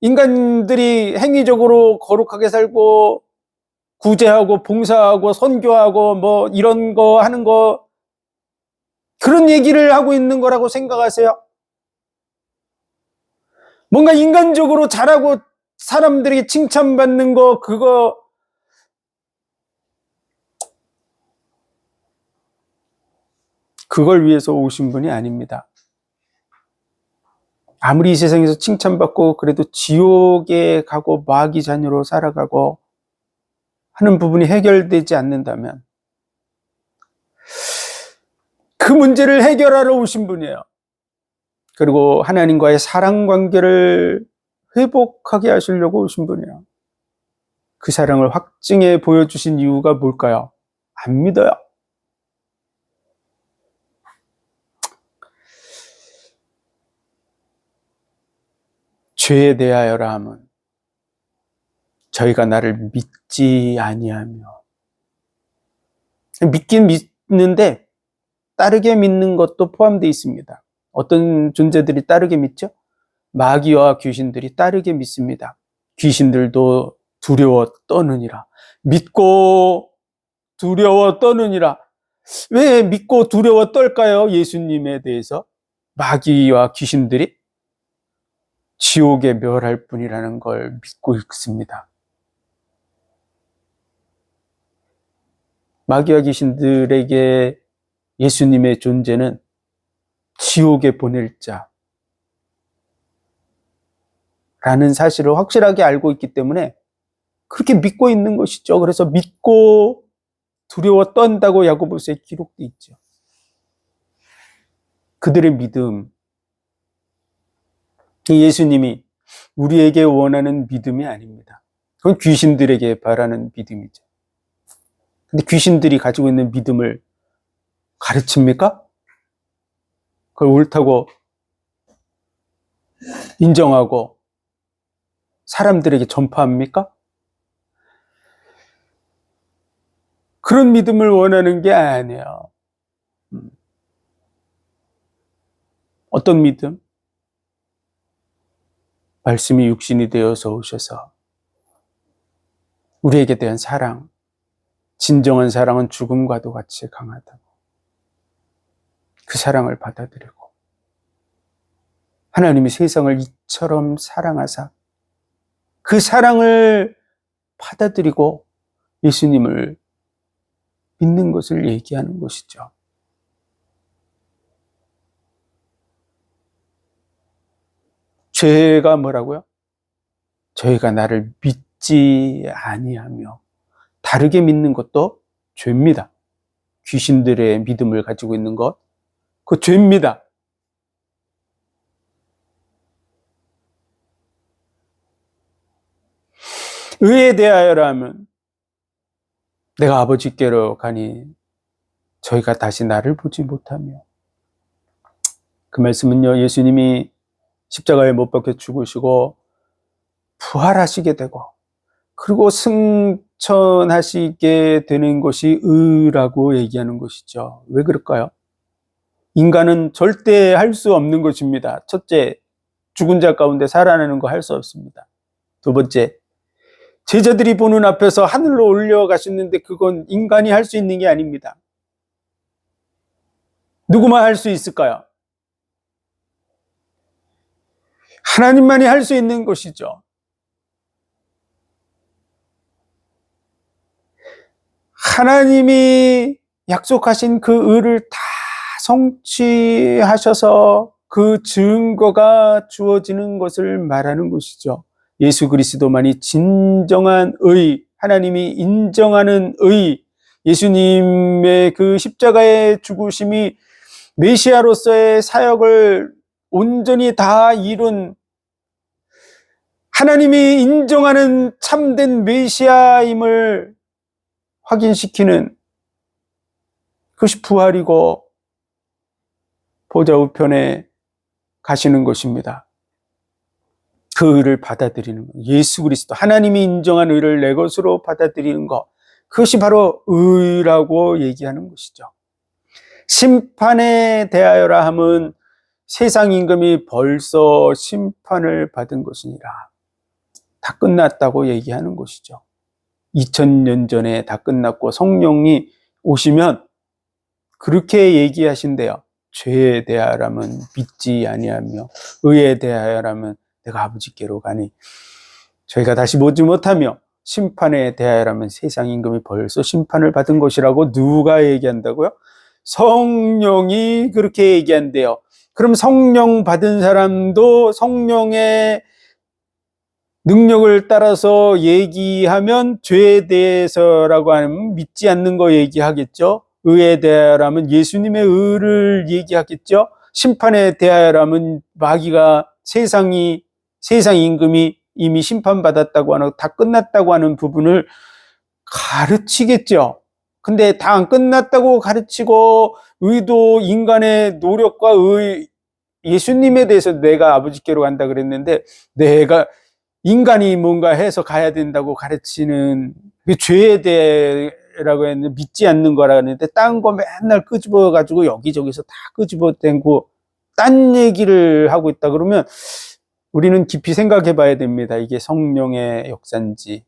인간들이 행위적으로 거룩하게 살고 구제하고 봉사하고 선교하고 뭐 이런 거 하는 거, 그런 얘기를 하고 있는 거라고 생각하세요? 뭔가 인간적으로 잘하고 사람들에게 칭찬받는 거, 그걸 위해서 오신 분이 아닙니다. 아무리 이 세상에서 칭찬받고 그래도 지옥에 가고 마귀 자녀로 살아가고 하는 부분이 해결되지 않는다면 그 문제를 해결하러 오신 분이에요. 그리고 하나님과의 사랑 관계를 회복하게 하시려고 오신 분이에요. 그 사랑을 확증해 보여주신 이유가 뭘까요? 안 믿어요. 죄에 대하여라 함은 저희가 나를 믿지 아니하며, 믿긴 믿는데 따르게 믿는 것도 포함되어 있습니다. 어떤 존재들이 따르게 믿죠? 마귀와 귀신들이 따르게 믿습니다. 귀신들도 두려워 떠느니라. 믿고 두려워 떠느니라. 왜 믿고 두려워 떨까요? 예수님에 대해서? 마귀와 귀신들이 지옥에 멸할 뿐이라는 걸 믿고 있습니다. 마귀와 귀신들에게 예수님의 존재는 지옥에 보낼 자라는 사실을 확실하게 알고 있기 때문에 그렇게 믿고 있는 것이죠. 그래서 믿고 두려워 떤다고 야고보서에 기록되어 있죠. 그들의 믿음, 예수님이 우리에게 원하는 믿음이 아닙니다. 그건 귀신들에게 바라는 믿음이죠. 근데 귀신들이 가지고 있는 믿음을 가르칩니까? 그걸 옳다고 인정하고 사람들에게 전파합니까? 그런 믿음을 원하는 게 아니에요. 어떤 믿음? 말씀이 육신이 되어서 오셔서 우리에게 대한 사랑, 진정한 사랑은 죽음과도 같이 강하다고, 그 사랑을 받아들이고 하나님이 세상을 이처럼 사랑하사 그 사랑을 받아들이고 예수님을 믿는 것을 얘기하는 것이죠. 죄가 뭐라고요? 저희가 나를 믿지 아니하며, 다르게 믿는 것도 죄입니다. 귀신들의 믿음을 가지고 있는 것, 그거 죄입니다. 의에 대하여라 하면 내가 아버지께로 가니 저희가 다시 나를 보지 못하며, 그 말씀은요, 예수님이 십자가에 못 박혀 죽으시고 부활하시게 되고 그리고 승천하시게 되는 것이 의라고 얘기하는 것이죠. 왜 그럴까요? 인간은 절대 할 수 없는 것입니다. 첫째, 죽은 자 가운데 살아나는 거 할 수 없습니다. 두 번째, 제자들이 보는 앞에서 하늘로 올려가셨는데 그건 인간이 할 수 있는 게 아닙니다. 누구만 할 수 있을까요? 하나님만이 할 수 있는 것이죠. 하나님이 약속하신 그 의를 다 성취하셔서 그 증거가 주어지는 것을 말하는 것이죠. 예수 그리스도만이 진정한 의, 하나님이 인정하는 의, 예수님의 그 십자가의 죽으심이 메시아로서의 사역을 온전히 다 이룬, 하나님이 인정하는 참된 메시아임을 확인시키는, 그것이 부활이고 보좌 우편에 가시는 것입니다. 그 의를 받아들이는 것, 예수 그리스도 하나님이 인정한 의를 내 것으로 받아들이는 것, 그것이 바로 의라고 얘기하는 것이죠. 심판에 대하여라 함은 세상 임금이 벌써 심판을 받은 것이니라. 다 끝났다고 얘기하는 것이죠. 2000년 전에 다 끝났고 성령이 오시면 그렇게 얘기하신대요. 죄에 대하여라면 믿지 아니하며 의에 대하여라면 내가 아버지께로 가니, 저희가 다시 보지 못하며 심판에 대하여라면 세상 임금이 벌써 심판을 받은 것이라고 누가 얘기한다고요? 성령이 그렇게 얘기한대요. 그럼 성령 받은 사람도 성령의 능력을 따라서 얘기하면 죄에 대해서라고 하면 믿지 않는 거 얘기하겠죠. 의에 대하여라면 예수님의 의를 얘기하겠죠. 심판에 대하여라면 마귀가 세상 임금이 이미 심판받았다고 하는, 다 끝났다고 하는 부분을 가르치겠죠. 근데 다 안 끝났다고 가르치고 의도 인간의 노력과 예수님에 대해서 내가 아버지께로 간다 그랬는데, 내가 인간이 뭔가 해서 가야 된다고 가르치는 그 죄에 대해라고 했는데 믿지 않는 거라 했는데, 딴 거 맨날 끄집어 가지고 여기저기서 다 끄집어 대고 딴 얘기를 하고 있다 그러면 우리는 깊이 생각해 봐야 됩니다. 이게 성령의 역사인지.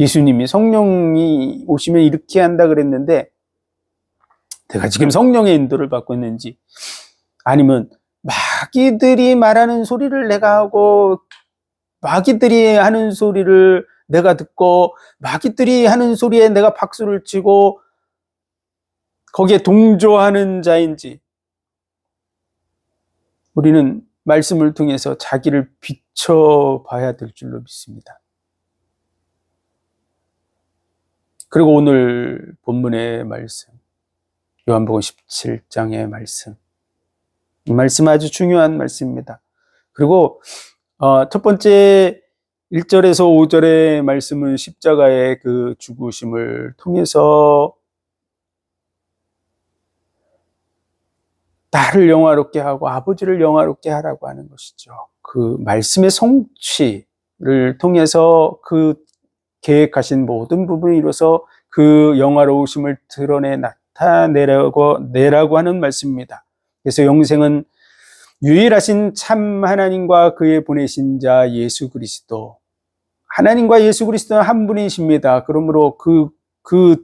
예수님이 성령이 오시면 이렇게 한다 그랬는데 내가 지금 성령의 인도를 받고 있는지, 아니면 마귀들이 말하는 소리를 내가 하고 마귀들이 하는 소리를 내가 듣고 마귀들이 하는 소리에 내가 박수를 치고 거기에 동조하는 자인지, 우리는 말씀을 통해서 자기를 비춰봐야 될 줄로 믿습니다. 그리고 오늘 본문의 말씀, 요한복음 17장의 말씀, 이 말씀 아주 중요한 말씀입니다. 그리고 첫 번째 1절에서 5절의 말씀은 십자가의 그 죽으심을 통해서 나를 영화롭게 하고 아버지를 영화롭게 하라고 하는 것이죠. 그 말씀의 성취를 통해서 그 계획하신 모든 부분을 이뤄서 그 영화로우심을 드러내 나타내라고 하는 말씀입니다. 그래서 영생은 유일하신 참 하나님과 그의 보내신 자 예수 그리스도, 하나님과 예수 그리스도는 한 분이십니다. 그러므로 그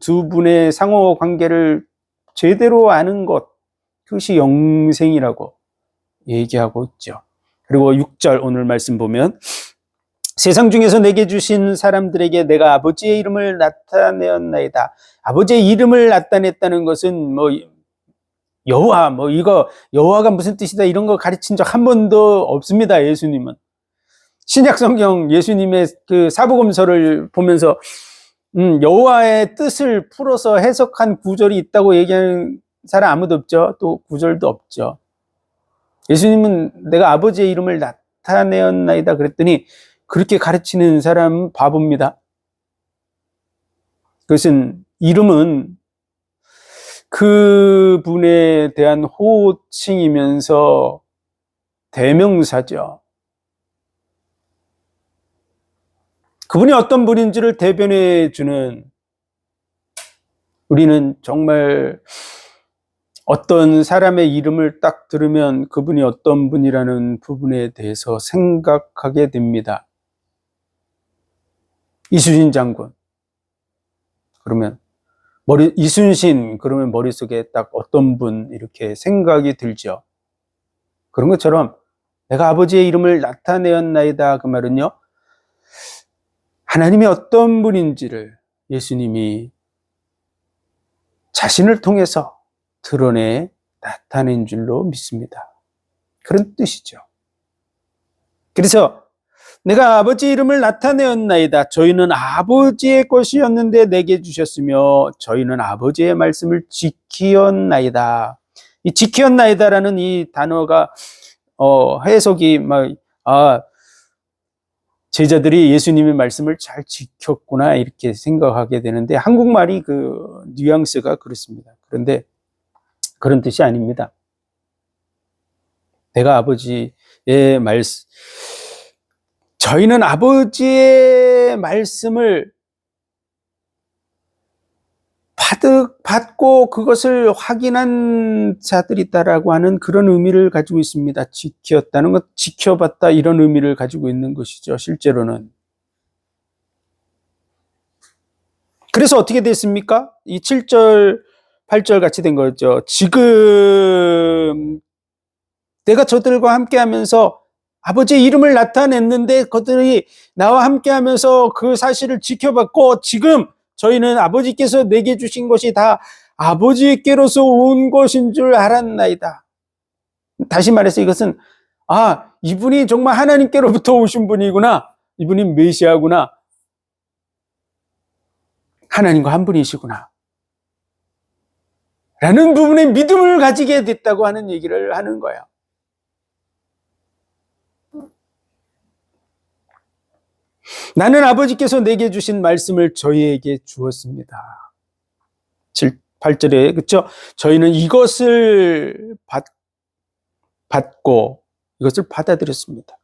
두 분의 상호 관계를 제대로 아는 것, 그것이 영생이라고 얘기하고 있죠. 그리고 6절 오늘 말씀 보면, 세상 중에서 내게 주신 사람들에게 내가 아버지의 이름을 나타내었나이다. 아버지의 이름을 나타냈다는 것은 여호와, 이거 여호와가 무슨 뜻이다 이런 거 가르친 적 한 번도 없습니다. 예수님은 신약 성경 예수님의 그 사복음서를 보면서 여호와의 뜻을 풀어서 해석한 구절이 있다고 얘기하는 사람 아무도 없죠. 또 구절도 없죠. 예수님은 내가 아버지의 이름을 나타내었나이다 그랬더니 그렇게 가르치는 사람은 바보입니다. 그것은 이름은 그 분에 대한 호칭이면서 대명사죠. 그분이 어떤 분인지를 대변해 주는, 우리는 정말 어떤 사람의 이름을 딱 들으면 그분이 어떤 분이라는 부분에 대해서 생각하게 됩니다. 이순신 장군 그러면 이순신 그러면 머릿속에 딱 어떤 분 이렇게 생각이 들죠. 그런 것처럼 내가 아버지의 이름을 나타내었나이다 그 말은요, 하나님이 어떤 분인지를 예수님이 자신을 통해서 드러내 나타낸 줄로 믿습니다. 그런 뜻이죠. 그래서 내가 아버지 이름을 나타내었나이다. 저희는 아버지의 것이었는데 내게 주셨으며 저희는 아버지의 말씀을 지키었나이다. 이 지키었나이다라는 이 단어가 해석이 제자들이 예수님의 말씀을 잘 지켰구나 이렇게 생각하게 되는데, 한국말이 그 뉘앙스가 그렇습니다. 그런데 그런 뜻이 아닙니다. 내가 아버지의 말씀, 저희는 아버지의 말씀을 받고 그것을 확인한 자들이다라고 하는 그런 의미를 가지고 있습니다. 지켰다는 것, 지켜봤다 이런 의미를 가지고 있는 것이죠. 실제로는. 그래서 어떻게 됐습니까? 이 7절, 8절 같이 된 거죠. 지금 내가 저들과 함께하면서 아버지의 이름을 나타냈는데 그들이 나와 함께하면서 그 사실을 지켜봤고 지금 저희는 아버지께서 내게 주신 것이 다 아버지께로서 온 것인 줄 알았나이다. 다시 말해서 이것은 이분이 정말 하나님께로부터 오신 분이구나. 이분이 메시아구나. 하나님과 한 분이시구나. 라는 부분에 믿음을 가지게 됐다고 하는 얘기를 하는 거예요. 나는 아버지께서 내게 주신 말씀을 저희에게 주었습니다. 8절에 그렇죠? 저희는 이것을 받고 이것을 받아들였습니다.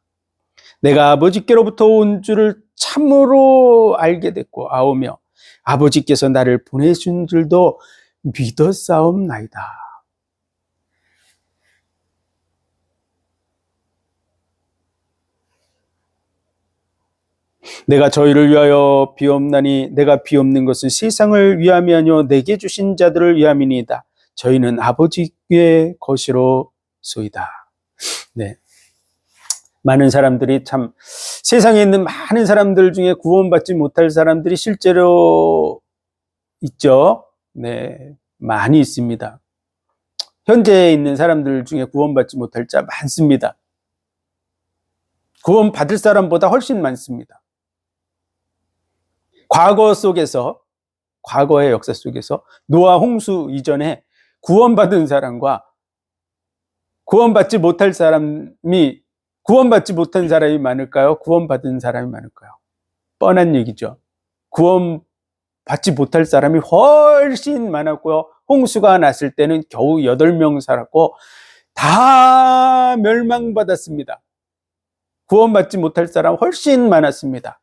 내가 아버지께로부터 온 줄을 참으로 알게 됐고 아오며 아버지께서 나를 보내신 줄도 믿었사옵나이다. 내가 저희를 위하여 비옵나니 내가 비옵는 것은 세상을 위함이 아니요 내게 주신 자들을 위함이니이다. 저희는 아버지의 것이로소이다. 네. 많은 사람들이 참 세상에 있는 많은 사람들 중에 구원받지 못할 사람들이 실제로 있죠. 네. 많이 있습니다. 현재 있는 사람들 중에 구원받지 못할 자 많습니다. 구원받을 사람보다 훨씬 많습니다. 과거의 역사 속에서 노아 홍수 이전에 구원받은 사람과 구원받지 못한 사람이 많을까요? 구원받은 사람이 많을까요? 뻔한 얘기죠. 구원받지 못할 사람이 훨씬 많았고요. 홍수가 났을 때는 겨우 8명 살았고 다 멸망받았습니다. 구원받지 못할 사람 훨씬 많았습니다.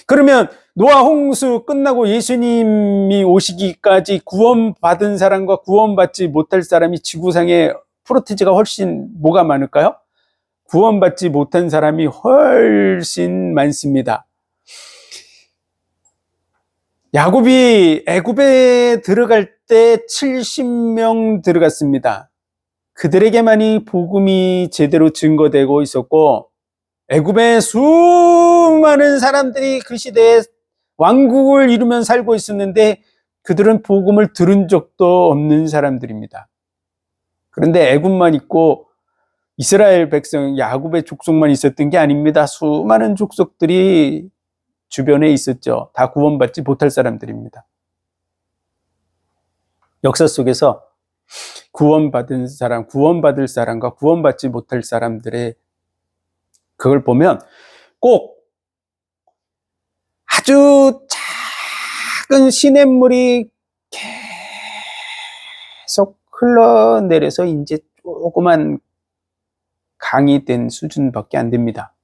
그러면 노아 홍수 끝나고 예수님이 오시기까지 구원받은 사람과 구원받지 못할 사람이 지구상에 프로티지가 훨씬 뭐가 많을까요? 구원받지 못한 사람이 훨씬 많습니다. 야곱이 애굽에 들어갈 때 70명 들어갔습니다. 그들에게만이 복음이 제대로 증거되고 있었고 애굽의 수많은 사람들이 그 시대에 왕국을 이루면 살고 있었는데 그들은 복음을 들은 적도 없는 사람들입니다. 그런데 애굽만 있고 이스라엘 백성 야곱의 족속만 있었던 게 아닙니다. 수많은 족속들이 주변에 있었죠. 다 구원받지 못할 사람들입니다. 역사 속에서 구원받은 사람, 구원받을 사람과 구원받지 못할 사람들의 그걸 보면 꼭 아주 작은 시냇물이 계속 흘러내려서 이제 조그만 강이 된 수준밖에 안 됩니다.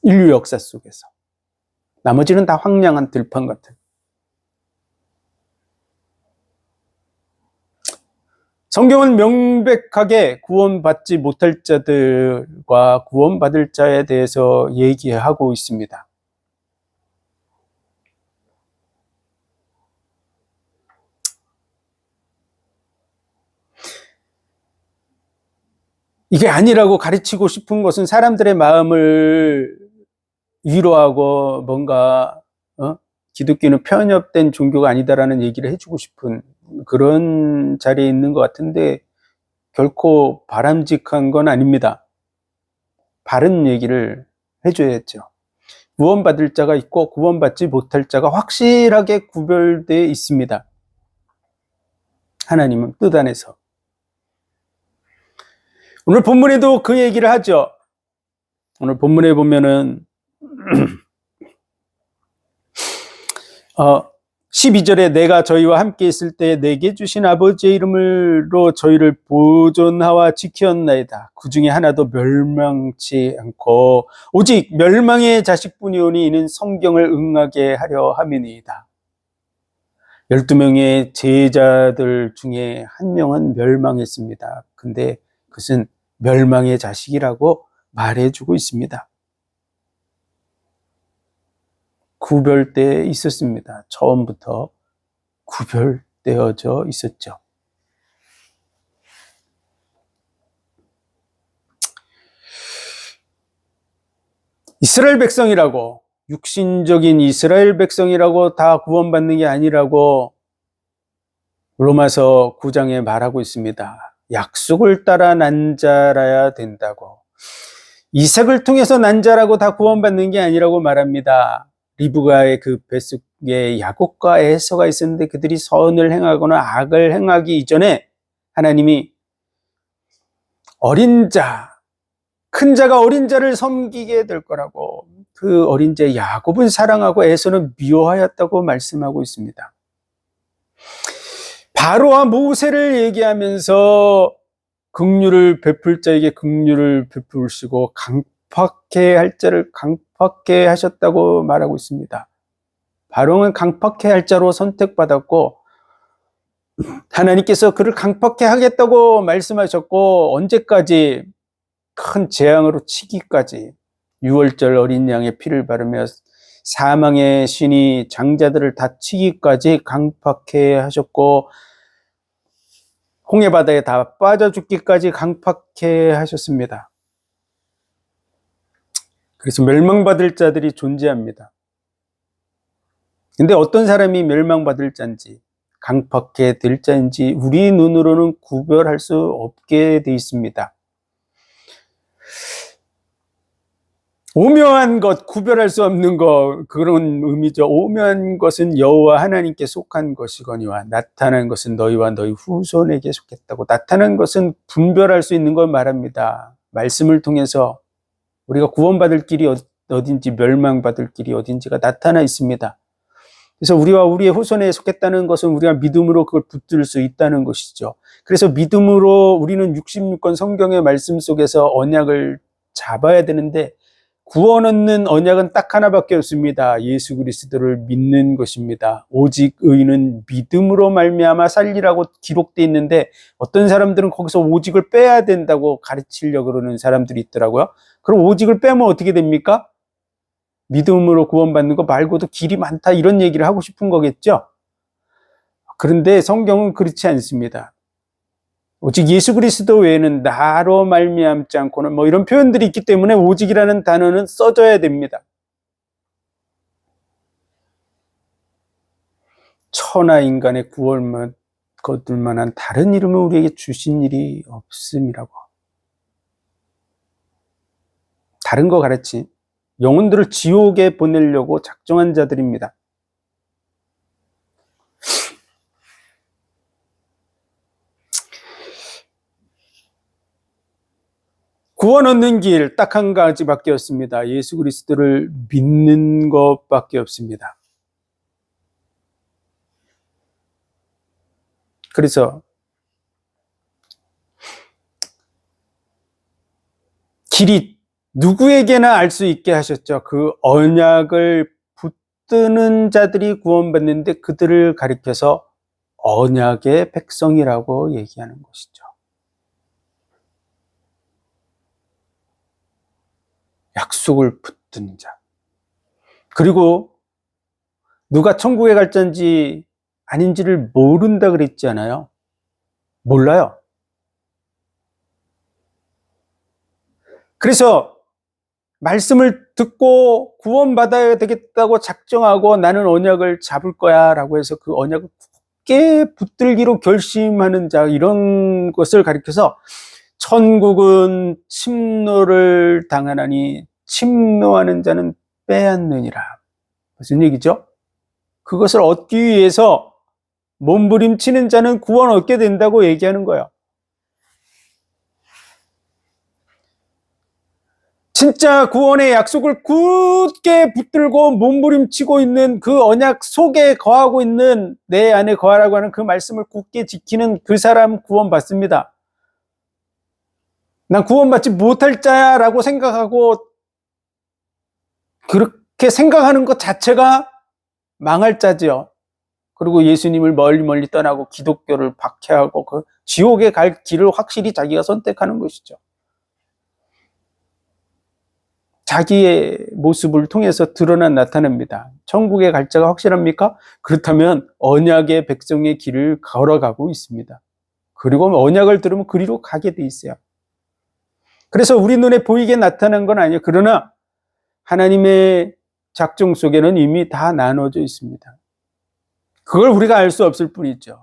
인류 역사 속에서. 나머지는 다 황량한 들판 같은. 성경은 명백하게 구원받지 못할 자들과 구원받을 자에 대해서 얘기하고 있습니다. 이게 아니라고 가르치고 싶은 것은 사람들의 마음을 위로하고 뭔가 기독교는 편협된 종교가 아니다라는 얘기를 해주고 싶은 그런 자리에 있는 것 같은데 결코 바람직한 건 아닙니다. 바른 얘기를 해줘야죠. 구원받을 자가 있고 구원받지 못할 자가 확실하게 구별되어 있습니다. 하나님은 뜻 안에서. 오늘 본문에도 그 얘기를 하죠. 오늘 본문에 보면은 12절에 내가 저희와 함께 있을 때 내게 주신 아버지의 이름으로 저희를 보존하와 지켰나이다. 그 중에 하나도 멸망치 않고 오직 멸망의 자식뿐이 오니 이는 성경을 응하게 하려 함이니이다. 12명의 제자들 중에 한 명은 멸망했습니다. 근데 그것은 멸망의 자식이라고 말해주고 있습니다. 구별되어 있었습니다. 처음부터 구별되어져 있었죠. 이스라엘 백성이라고, 육신적인 이스라엘 백성이라고 다 구원받는 게 아니라고 로마서 9장에 말하고 있습니다. 약속을 따라 난 자라야 된다고. 이삭을 통해서 난 자라고 다 구원받는 게 아니라고 말합니다. 리브가의 그 뱃속에 야곱과 에서가 있었는데 그들이 선을 행하거나 악을 행하기 이전에 하나님이 어린 자, 큰 자가 어린 자를 섬기게 될 거라고, 그 어린 자 야곱은 사랑하고 에서는 미워하였다고 말씀하고 있습니다. 바로와 모세를 얘기하면서 긍휼을 베풀 자에게 긍휼을 베푸시고 강팍해 할 자를 강팍해 하셨다고 말하고 있습니다. 바로는 강팍해 할 자로 선택받았고 하나님께서 그를 강팍해 하겠다고 말씀하셨고, 언제까지? 큰 재앙으로 치기까지, 6월절 어린 양의 피를 바르며 사망의 신이 장자들을 다 치기까지 강팍해 하셨고, 홍해바다에 다 빠져 죽기까지 강팍해 하셨습니다. 그래서 멸망받을 자들이 존재합니다. 근데 어떤 사람이 멸망받을 자인지, 강팍해 될 자인지 우리 눈으로는 구별할 수 없게 돼 있습니다. 오묘한 것, 구별할 수 없는 것, 그런 의미죠. 오묘한 것은 여호와 하나님께 속한 것이거니와 나타난 것은 너희와 너희 후손에게 속했다고. 나타난 것은 분별할 수 있는 걸 말합니다. 말씀을 통해서 우리가 구원받을 길이 어딘지, 멸망받을 길이 어딘지가 나타나 있습니다. 그래서 우리와 우리의 후손에 속했다는 것은 우리가 믿음으로 그걸 붙들 수 있다는 것이죠. 그래서 믿음으로 우리는 66권 성경의 말씀 속에서 언약을 잡아야 되는데, 구원 얻는 언약은 딱 하나밖에 없습니다. 예수 그리스도를 믿는 것입니다. 오직 의인은 믿음으로 말미암아 살리라고 기록되어 있는데, 어떤 사람들은 거기서 오직을 빼야 된다고 가르치려고 그러는 사람들이 있더라고요. 그럼 오직을 빼면 어떻게 됩니까? 믿음으로 구원받는 거 말고도 길이 많다, 이런 얘기를 하고 싶은 거겠죠. 그런데 성경은 그렇지 않습니다. 오직 예수 그리스도 외에는 나로 말미암지 않고는, 이런 표현들이 있기 때문에 오직이라는 단어는 써줘야 됩니다. 천하 인간의 구원만 거둘 만한 다른 이름을 우리에게 주신 일이 없음이라고. 다른 거 가르치 영혼들을 지옥에 보내려고 작정한 자들입니다. 구원 얻는 길 딱 한 가지밖에 없습니다. 예수 그리스도를 믿는 것밖에 없습니다. 그래서 길이 누구에게나 알 수 있게 하셨죠. 그 언약을 붙드는 자들이 구원받는데 그들을 가리켜서 언약의 백성이라고 얘기하는 것이죠. 약속을 붙든 자. 그리고 누가 천국에 갈 자인지 아닌지를 모른다 그랬잖아요. 몰라요. 그래서 말씀을 듣고 구원받아야 되겠다고 작정하고 나는 언약을 잡을 거야 라고 해서 그 언약을 굳게 붙들기로 결심하는 자, 이런 것을 가리켜서 천국은 침노를 당하나니 침노하는 자는 빼앗느니라. 무슨 얘기죠? 그것을 얻기 위해서 몸부림치는 자는 구원 얻게 된다고 얘기하는 거예요. 진짜 구원의 약속을 굳게 붙들고 몸부림치고 있는 그 언약 속에 거하고 있는 내 안에 거하라고 하는 그 말씀을 굳게 지키는 그 사람 구원받습니다. 난 구원받지 못할 자야라고 생각하고 그렇게 생각하는 것 자체가 망할 자지요. 그리고 예수님을 멀리 떠나고 기독교를 박해하고 그 지옥에 갈 길을 확실히 자기가 선택하는 것이죠. 자기의 모습을 통해서 나타납니다. 천국에 갈 자가 확실합니까? 그렇다면 언약의 백성의 길을 걸어가고 있습니다. 그리고 언약을 들으면 그리로 가게 돼 있어요. 그래서 우리 눈에 보이게 나타난 건 아니에요. 그러나 하나님의 작정 속에는 이미 다 나눠져 있습니다. 그걸 우리가 알 수 없을 뿐이죠.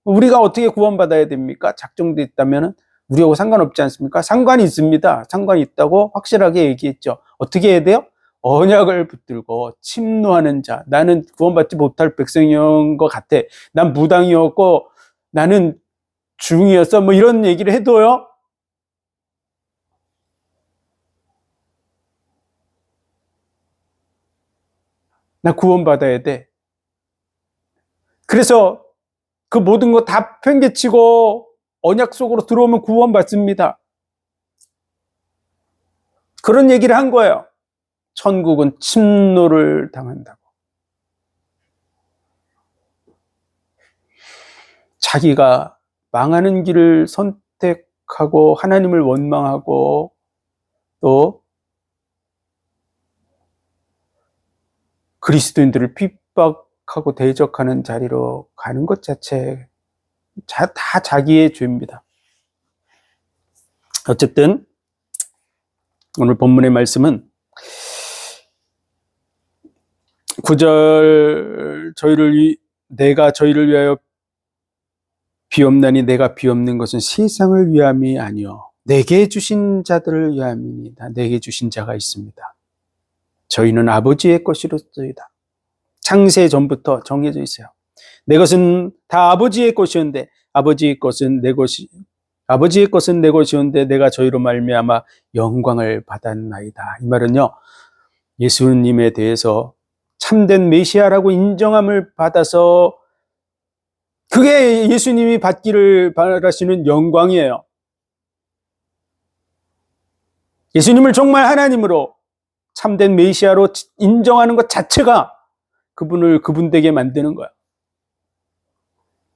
우리가 어떻게 구원받아야 됩니까? 작정돼 있다면 우리하고 상관없지 않습니까? 상관이 있습니다. 상관이 있다고 확실하게 얘기했죠. 어떻게 해야 돼요? 언약을 붙들고 침노하는 자. 나는 구원받지 못할 백성인 것 같아. 난 무당이었고 나는 중이었어. 뭐 이런 얘기를 해도요. 나 구원받아야 돼. 그래서 그 모든 거 다 팽개치고 언약 속으로 들어오면 구원받습니다. 그런 얘기를 한 거예요. 천국은 침노를 당한다고. 자기가 망하는 길을 선택하고 하나님을 원망하고 또 그리스도인들을 핍박하고 대적하는 자리로 가는 것 자체 다 자기의 죄입니다. 어쨌든 오늘 본문의 말씀은 9절 내가 저희를 위하여 비옵나니 내가 비옵는 것은 세상을 위함이 아니요 내게 주신 자들을 위함이니이다. 내게 주신 자가 있습니다. 저희는 아버지의 것이로소이다. 창세 전부터 정해져 있어요. 내 것은 다 아버지의 것이었는데 아버지의 것은 내 것이었는데 내가 저희로 말미암아 영광을 받았나이다. 이 말은요. 예수님에 대해서 참된 메시아라고 인정함을 받아서 그게 예수님이 받기를 바라시는 영광이에요. 예수님을 정말 하나님으로 참된 메시아로 인정하는 것 자체가 그분을 그분되게 만드는 거예요.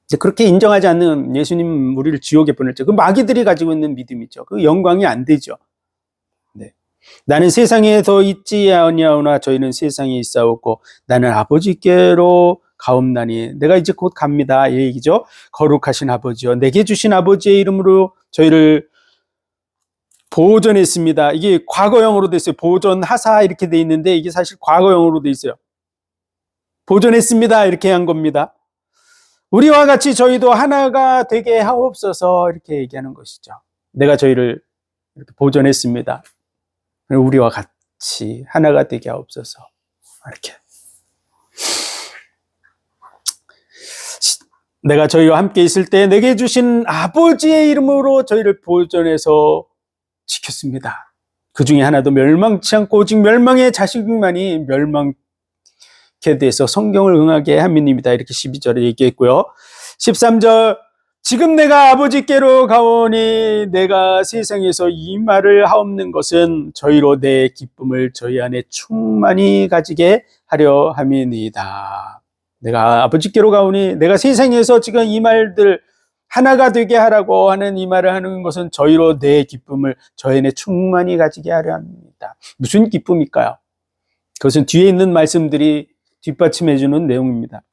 이제 그렇게 인정하지 않는 예수님 우리를 지옥에 보낼죠. 그 마귀들이 가지고 있는 믿음이죠. 그 영광이 안 되죠. 네. 나는 세상에 더 있지 아니하오나 저희는 세상에 있사오고 나는 아버지께로 가옵나니 내가 이제 곧 갑니다. 이 얘기죠. 거룩하신 아버지여 내게 주신 아버지의 이름으로 저희를 보존했습니다. 이게 과거형으로 돼 있어요. 보존하사 이렇게 돼 있는데 이게 사실 과거형으로 돼 있어요. 보존했습니다. 이렇게 한 겁니다. 우리와 같이 저희도 하나가 되게 하옵소서 이렇게 얘기하는 것이죠. 내가 저희를 이렇게 보존했습니다. 우리와 같이 하나가 되게 하옵소서 이렇게. 내가 저희와 함께 있을 때 내게 주신 아버지의 이름으로 저희를 보존해서 지켰습니다. 그 중에 하나도 멸망치 않고 오직 멸망의 자식만이 멸망케 돼서 성경을 응하게 함이니이다. 이렇게 12절에 얘기했고요. 13절 지금 내가 아버지께로 가오니 내가 세상에서 이 말을 하옵는 것은 저희로 내 기쁨을 저희 안에 충만히 가지게 하려 함이니이다. 내가 아버지께로 가오니 내가 세상에서 지금 이 말들 하나가 되게 하라고 하는 이 말을 하는 것은 저희로 내 기쁨을 저희 안에 충만히 가지게 하려 합니다. 무슨 기쁨일까요? 그것은 뒤에 있는 말씀들이 뒷받침해 주는 내용입니다.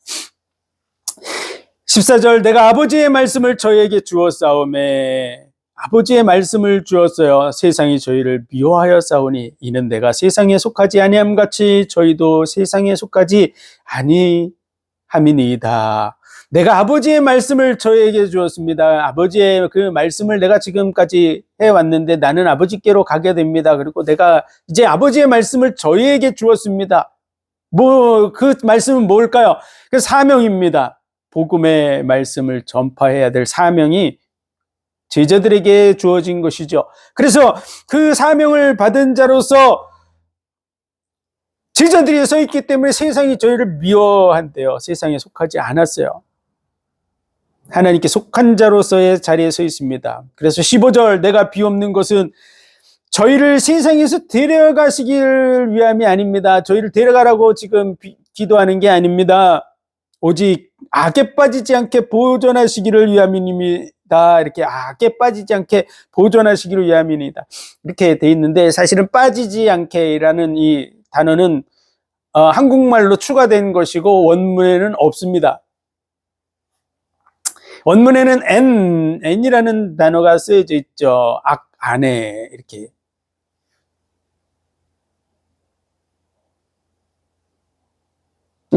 14절 내가 아버지의 말씀을 저희에게 주었사오매 아버지의 말씀을 주었어요. 세상이 저희를 미워하여 싸우니 이는 내가 세상에 속하지 아니함 같이 저희도 세상에 속하지 아니함이니이다. 내가 아버지의 말씀을 저에게 주었습니다. 아버지의 그 말씀을 내가 지금까지 해왔는데 나는 아버지께로 가게 됩니다. 그리고 내가 이제 아버지의 말씀을 저희에게 주었습니다. 그 말씀은 뭘까요? 그 사명입니다. 복음의 말씀을 전파해야 될 사명이 제자들에게 주어진 것이죠. 그래서 그 사명을 받은 자로서 제자들이 서 있기 때문에 세상이 저희를 미워한대요. 세상에 속하지 않았어요. 하나님께 속한 자로서의 자리에 서 있습니다. 그래서 15절, 내가 비옵는 것은 저희를 세상에서 데려가시길 위함이 아닙니다. 저희를 데려가라고 지금 기도하는 게 아닙니다. 오직 악에 빠지지 않게 보존하시기를 위함입니다. 이렇게 악에 빠지지 않게 보존하시기를 위함입니다. 이렇게 돼 있는데, 사실은 빠지지 않게라는 이 단어는 한국말로 추가된 것이고 원문에는 없습니다. 원문에는 n이라는 단어가 쓰여져 있죠. 악 안에 이렇게.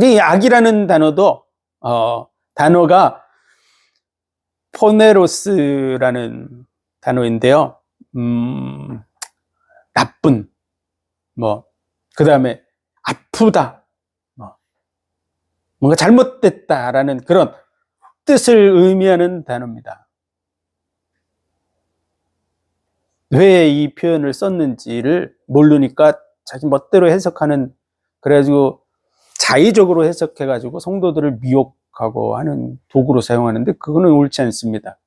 이 악이라는 단어도 단어가 포네로스라는 단어인데요. 나쁜, 그 다음에 아프다, 뭔가 잘못됐다라는 그런 뜻을 의미하는 단어입니다. 왜 이 표현을 썼는지를 모르니까 자기 멋대로 해석하는, 그래가지고 자의적으로 해석해가지고 성도들을 미혹하고 하는 도구로 사용하는데, 그거는 옳지 않습니다.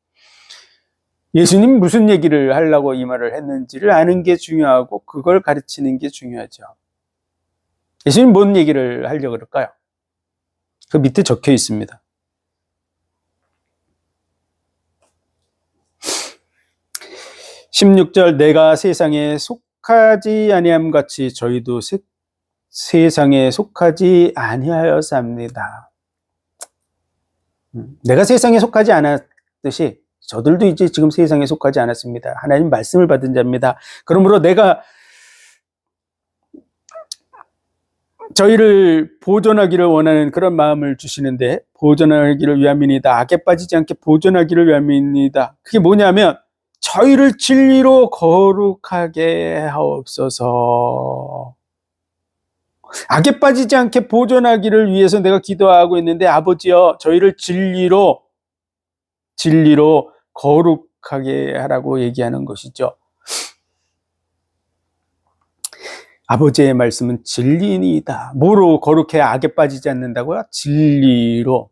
예수님 무슨 얘기를 하려고 이 말을 했는지를 아는 게 중요하고 그걸 가르치는 게 중요하죠. 예수님 뭔 얘기를 하려고 그럴까요? 그 밑에 적혀 있습니다. 16절, 내가 세상에 속하지 아니함 같이 저희도 세상에 속하지 아니하였습니다. 내가 세상에 속하지 않았듯이 저들도 이제 지금 세상에 속하지 않았습니다. 하나님 말씀을 받은 자입니다. 그러므로 내가 저희를 보존하기를 원하는 그런 마음을 주시는데, 보존하기를 위함이니이다. 악에 빠지지 않게 보존하기를 위함이니이다. 그게 뭐냐면 저희를 진리로 거룩하게 하옵소서. 악에 빠지지 않게 보존하기를 위해서 내가 기도하고 있는데, 아버지여 저희를 진리로 거룩하게 하라고 얘기하는 것이죠. 아버지의 말씀은 진리이다. 뭐로 거룩해? 악에 빠지지 않는다고요? 진리로.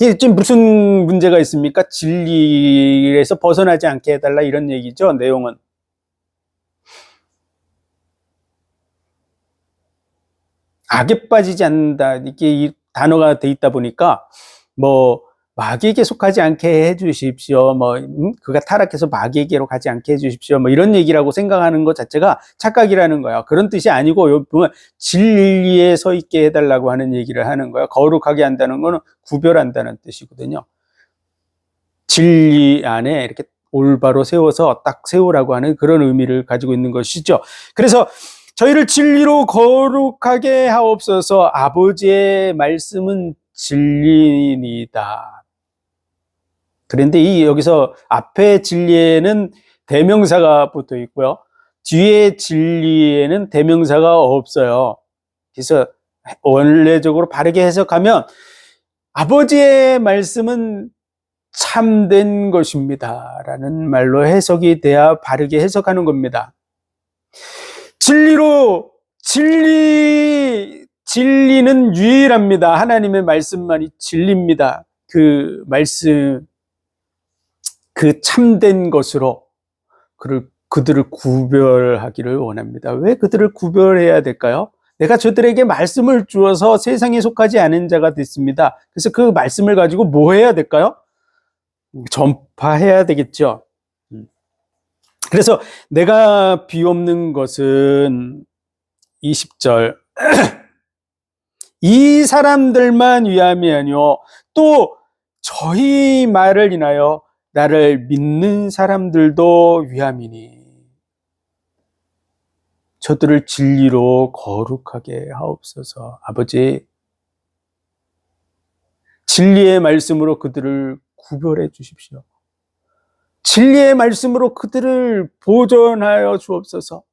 이게 지금 무슨 문제가 있습니까? 진리에서 벗어나지 않게 해달라, 이런 얘기죠. 내용은. 악에 빠지지 않는다. 이게 이 단어가 돼 있다 보니까 마귀에게 속하지 않게 해주십시오. 그가 타락해서 마귀에게로 가지 않게 해주십시오. 이런 얘기라고 생각하는 것 자체가 착각이라는 거예요. 그런 뜻이 아니고, 여기 보면 진리에 서 있게 해달라고 하는 얘기를 하는 거예요. 거룩하게 한다는 거는 구별한다는 뜻이거든요. 진리 안에 이렇게 올바로 세워서 딱 세우라고 하는 그런 의미를 가지고 있는 것이죠. 그래서 저희를 진리로 거룩하게 하옵소서. 아버지의 말씀은 진리이다. 그런데 여기서 앞에 진리에는 대명사가 붙어 있고요. 뒤에 진리에는 대명사가 없어요. 그래서 원래적으로 바르게 해석하면 아버지의 말씀은 참된 것입니다 라는 말로 해석이 돼야 바르게 해석하는 겁니다. 진리는 유일합니다. 하나님의 말씀만이 진리입니다. 그 말씀, 그 참된 것으로 그들을 구별하기를 원합니다. 왜 그들을 구별해야 될까요? 내가 저들에게 말씀을 주어서 세상에 속하지 않은 자가 됐습니다. 그래서 그 말씀을 가지고 뭐 해야 될까요? 전파해야 되겠죠. 그래서 내가 비옵는 것은 20절 이 사람들만 위함이 아니요 또 저희 말을 인하여 나를 믿는 사람들도 위함이니 저들을 진리로 거룩하게 하옵소서. 아버지, 진리의 말씀으로 그들을 구별해 주십시오. 진리의 말씀으로 그들을 보존하여 주옵소서.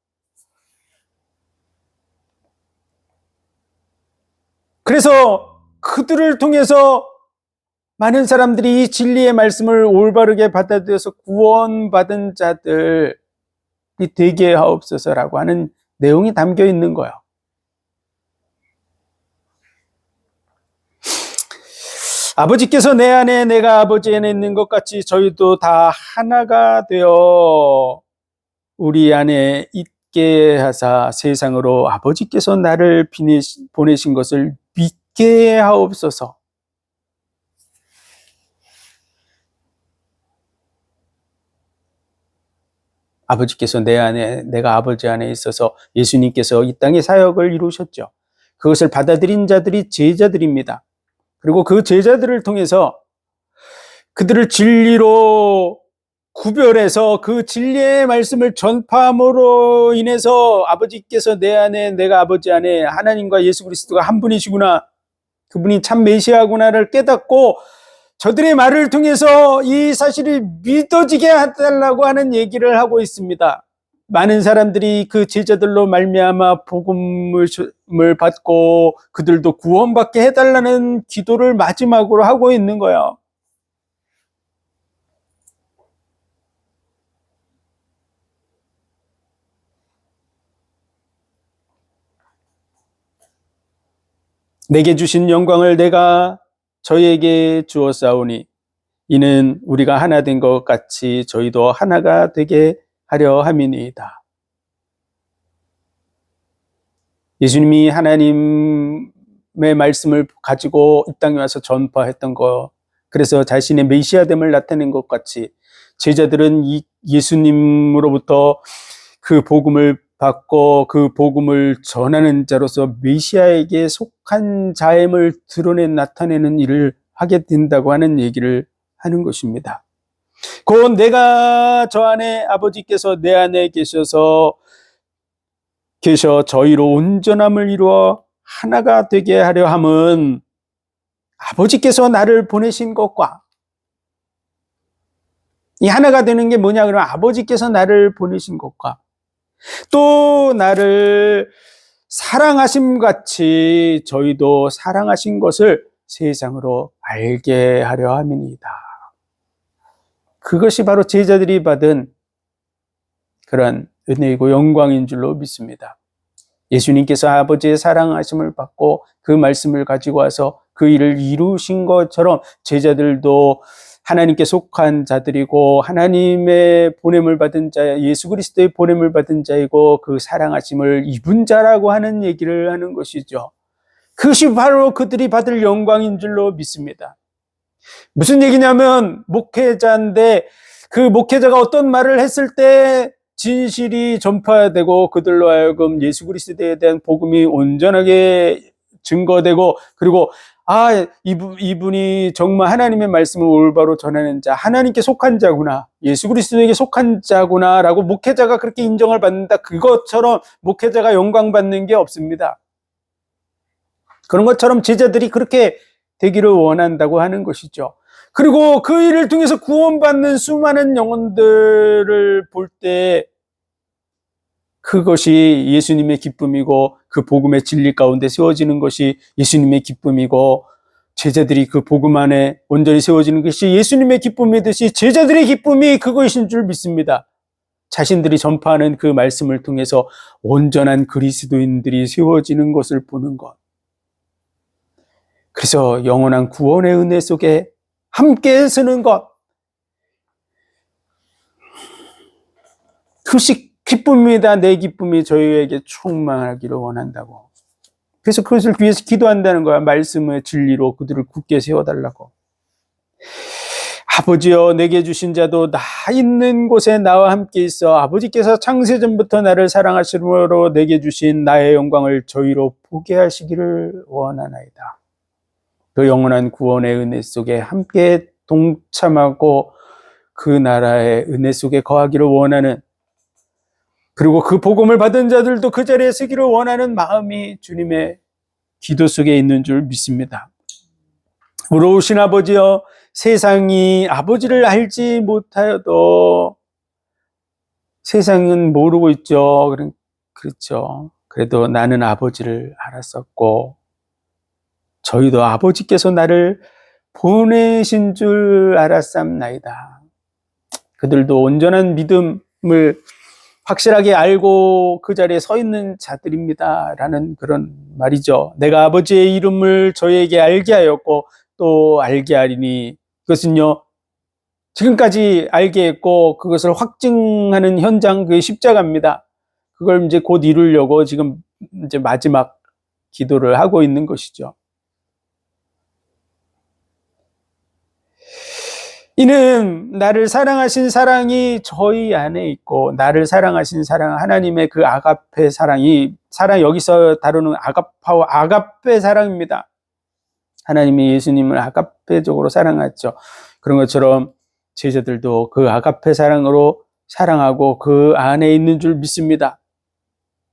그래서 그들을 통해서 많은 사람들이 이 진리의 말씀을 올바르게 받아들여서 구원받은 자들이 되게 하옵소서라고 하는 내용이 담겨 있는 거예요. 아버지께서 내 안에 내가 아버지 안에 있는 것 같이 저희도 다 하나가 되어 우리 안에 있게 하사 세상으로 아버지께서 나를 보내신 것을 믿게 하옵소서. 아버지께서 내 안에, 내가 아버지 안에 있어서 예수님께서 이 땅의 사역을 이루셨죠. 그것을 받아들인 자들이 제자들입니다. 그리고 그 제자들을 통해서 그들을 진리로 구별해서 그 진리의 말씀을 전파함으로 인해서 아버지께서 내 안에, 내가 아버지 안에 하나님과 예수 그리스도가 한 분이시구나, 그분이 참 메시아구나를 깨닫고 저들의 말을 통해서 이 사실이 믿어지게 해달라고 하는 얘기를 하고 있습니다. 많은 사람들이 그 제자들로 말미암아 복음을 받고 그들도 구원받게 해달라는 기도를 마지막으로 하고 있는 거예요. 내게 주신 영광을 내가 저희에게 주었사오니 이는 우리가 하나 된 것 같이 저희도 하나가 되게 하려 함이니이다. 예수님이 하나님의 말씀을 가지고 이 땅에 와서 전파했던 거, 그래서 자신의 메시아됨을 나타낸 것 같이 제자들은 이 예수님으로부터 그 복음을 받고 그 복음을 전하는 자로서 메시아에게 속한 자임을 드러내 나타내는 일을 하게 된다고 하는 얘기를 하는 것입니다. 곧 내가 저 안에 아버지께서 내 안에 계셔 저희로 온전함을 이루어 하나가 되게 하려 함은 아버지께서 나를 보내신 것과, 이 하나가 되는 게 뭐냐 그러면 아버지께서 나를 보내신 것과 또 나를 사랑하심 같이 저희도 사랑하신 것을 세상으로 알게 하려 함이니이다. 그것이 바로 제자들이 받은 그런 은혜이고 영광인 줄로 믿습니다. 예수님께서 아버지의 사랑하심을 받고 그 말씀을 가지고 와서 그 일을 이루신 것처럼 제자들도 하나님께 속한 자들이고 하나님의 보냄을 받은 자, 예수 그리스도의 보냄을 받은 자이고 그 사랑하심을 입은 자라고 하는 얘기를 하는 것이죠. 그것이 바로 그들이 받을 영광인 줄로 믿습니다. 무슨 얘기냐면 목회자인데 그 목회자가 어떤 말을 했을 때 진실이 전파되고 그들로 하여금 예수 그리스도에 대한 복음이 온전하게 증거되고, 그리고 이분이 정말 하나님의 말씀을 올바로 전하는 자, 하나님께 속한 자구나, 예수 그리스도에게 속한 자구나 라고 목회자가 그렇게 인정을 받는다. 그것처럼 목회자가 영광받는 게 없습니다. 그런 것처럼 제자들이 그렇게 되기를 원한다고 하는 것이죠. 그리고 그 일을 통해서 구원받는 수많은 영혼들을 볼 때 그것이 예수님의 기쁨이고 그 복음의 진리 가운데 세워지는 것이 예수님의 기쁨이고, 제자들이 그 복음 안에 온전히 세워지는 것이 예수님의 기쁨이듯이 제자들의 기쁨이 그것인 줄 믿습니다. 자신들이 전파하는 그 말씀을 통해서 온전한 그리스도인들이 세워지는 것을 보는 것. 그래서 영원한 구원의 은혜 속에 함께 서는 것, 그것이 기쁨이다. 내 기쁨이 저희에게 충만하기를 원한다고. 그래서 그것을 위해서 기도한다는 거야. 말씀의 진리로 그들을 굳게 세워달라고. 아버지여, 내게 주신 자도 나 있는 곳에 나와 함께 있어 아버지께서 창세전부터 나를 사랑하심으로 내게 주신 나의 영광을 저희로 보게 하시기를 원하나이다. 그 영원한 구원의 은혜 속에 함께 동참하고 그 나라의 은혜 속에 거하기를 원하는, 그리고 그 복음을 받은 자들도 그 자리에 서기를 원하는 마음이 주님의 기도 속에 있는 줄 믿습니다. 물어오신 아버지여, 세상이 아버지를 알지 못하여도, 세상은 모르고 있죠. 그렇죠. 그래도 나는 아버지를 알았었고 저희도 아버지께서 나를 보내신 줄 알았삼나이다. 그들도 온전한 믿음을 확실하게 알고 그 자리에 서 있는 자들입니다. 라는 그런 말이죠. 내가 아버지의 이름을 저에게 알게 하였고 또 알게 하리니, 그것은요, 지금까지 알게 했고 그것을 확증하는 현장, 그게 십자가입니다. 그걸 이제 곧 이루려고 지금 이제 마지막 기도를 하고 있는 것이죠. 이는 나를 사랑하신 사랑이 저희 안에 있고, 나를 사랑하신 사랑, 하나님의 그 아가페 사랑이, 사랑 여기서 다루는 아가파와 아가페 사랑입니다. 하나님이 예수님을 아가페적으로 사랑했죠. 그런 것처럼 제자들도 그 아가페 사랑으로 사랑하고 그 안에 있는 줄 믿습니다.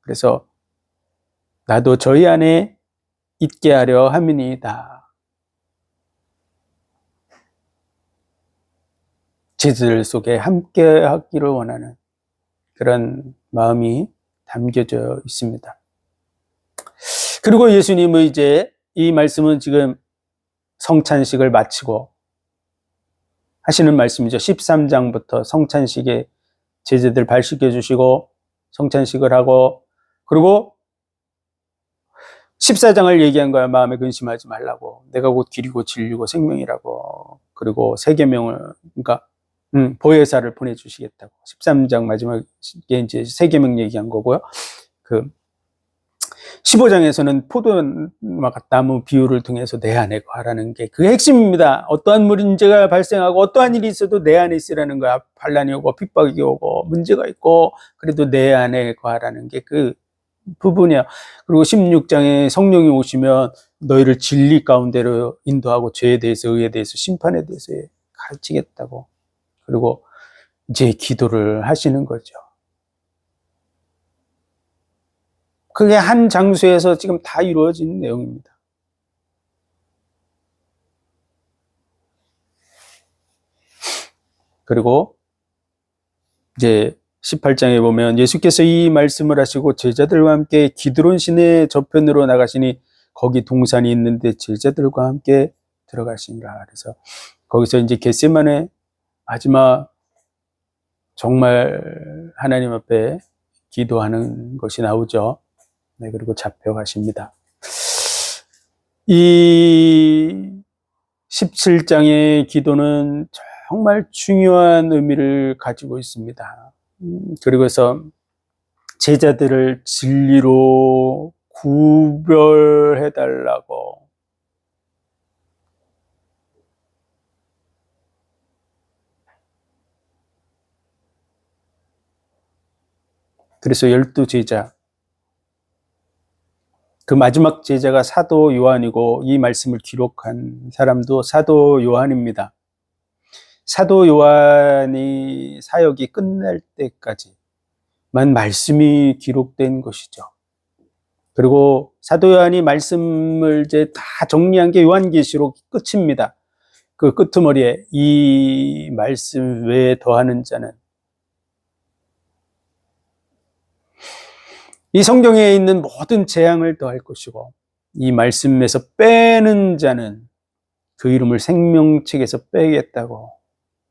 그래서 나도 저희 안에 있게 하려 함이니이다. 제자들 속에 함께 하기를 원하는 그런 마음이 담겨져 있습니다. 그리고 예수님의 이제 이 말씀은 지금 성찬식을 마치고 하시는 말씀이죠. 13장부터 성찬식에 제자들 발 씻겨주시고 성찬식을 하고, 그리고 14장을 얘기한 거야. 마음에 근심하지 말라고. 내가 곧 길이고 진리고 생명이라고. 그리고 세계명을, 그러니까 보혜사를 보내주시겠다고. 13장 마지막에 이제 세계명 얘기한 거고요. 그 15장에서는 포도나무 비유를 통해서 내 안에 거하라는 게 그 핵심입니다. 어떠한 문제가 발생하고 어떠한 일이 있어도 내 안에 있으라는 거야. 반란이 오고 핍박이 오고 문제가 있고 그래도 내 안에 거하라는 게 그 부분이야. 그리고 16장에 성령이 오시면 너희를 진리 가운데로 인도하고 죄에 대해서, 의에 대해서, 심판에 대해서 가르치겠다고. 그리고 이제 기도를 하시는 거죠. 그게 한 장소에서 지금 다 이루어진 내용입니다. 그리고 이제 18장에 보면 예수께서 이 말씀을 하시고 제자들과 함께 기드론 시내 저편으로 나가시니 거기 동산이 있는데 제자들과 함께 들어가시니라. 그래서 거기서 이제 겟세마네 마지막 정말 하나님 앞에 기도하는 것이 나오죠. 네, 그리고 잡혀가십니다. 이 17장의 기도는 정말 중요한 의미를 가지고 있습니다. 그리고서 제자들을 진리로 구별해달라고. 그래서 12제자, 그 마지막 제자가 사도 요한이고 이 말씀을 기록한 사람도 사도 요한입니다. 사도 요한이 사역이 끝날 때까지만 말씀이 기록된 것이죠. 그리고 사도 요한이 말씀을 이제 다 정리한 게 요한계시록 끝입니다. 그 끄트머리에 이 말씀 외에 더하는 자는, 이 성경에 있는 모든 재앙을 더할 것이고 이 말씀에서 빼는 자는 그 이름을 생명책에서 빼겠다고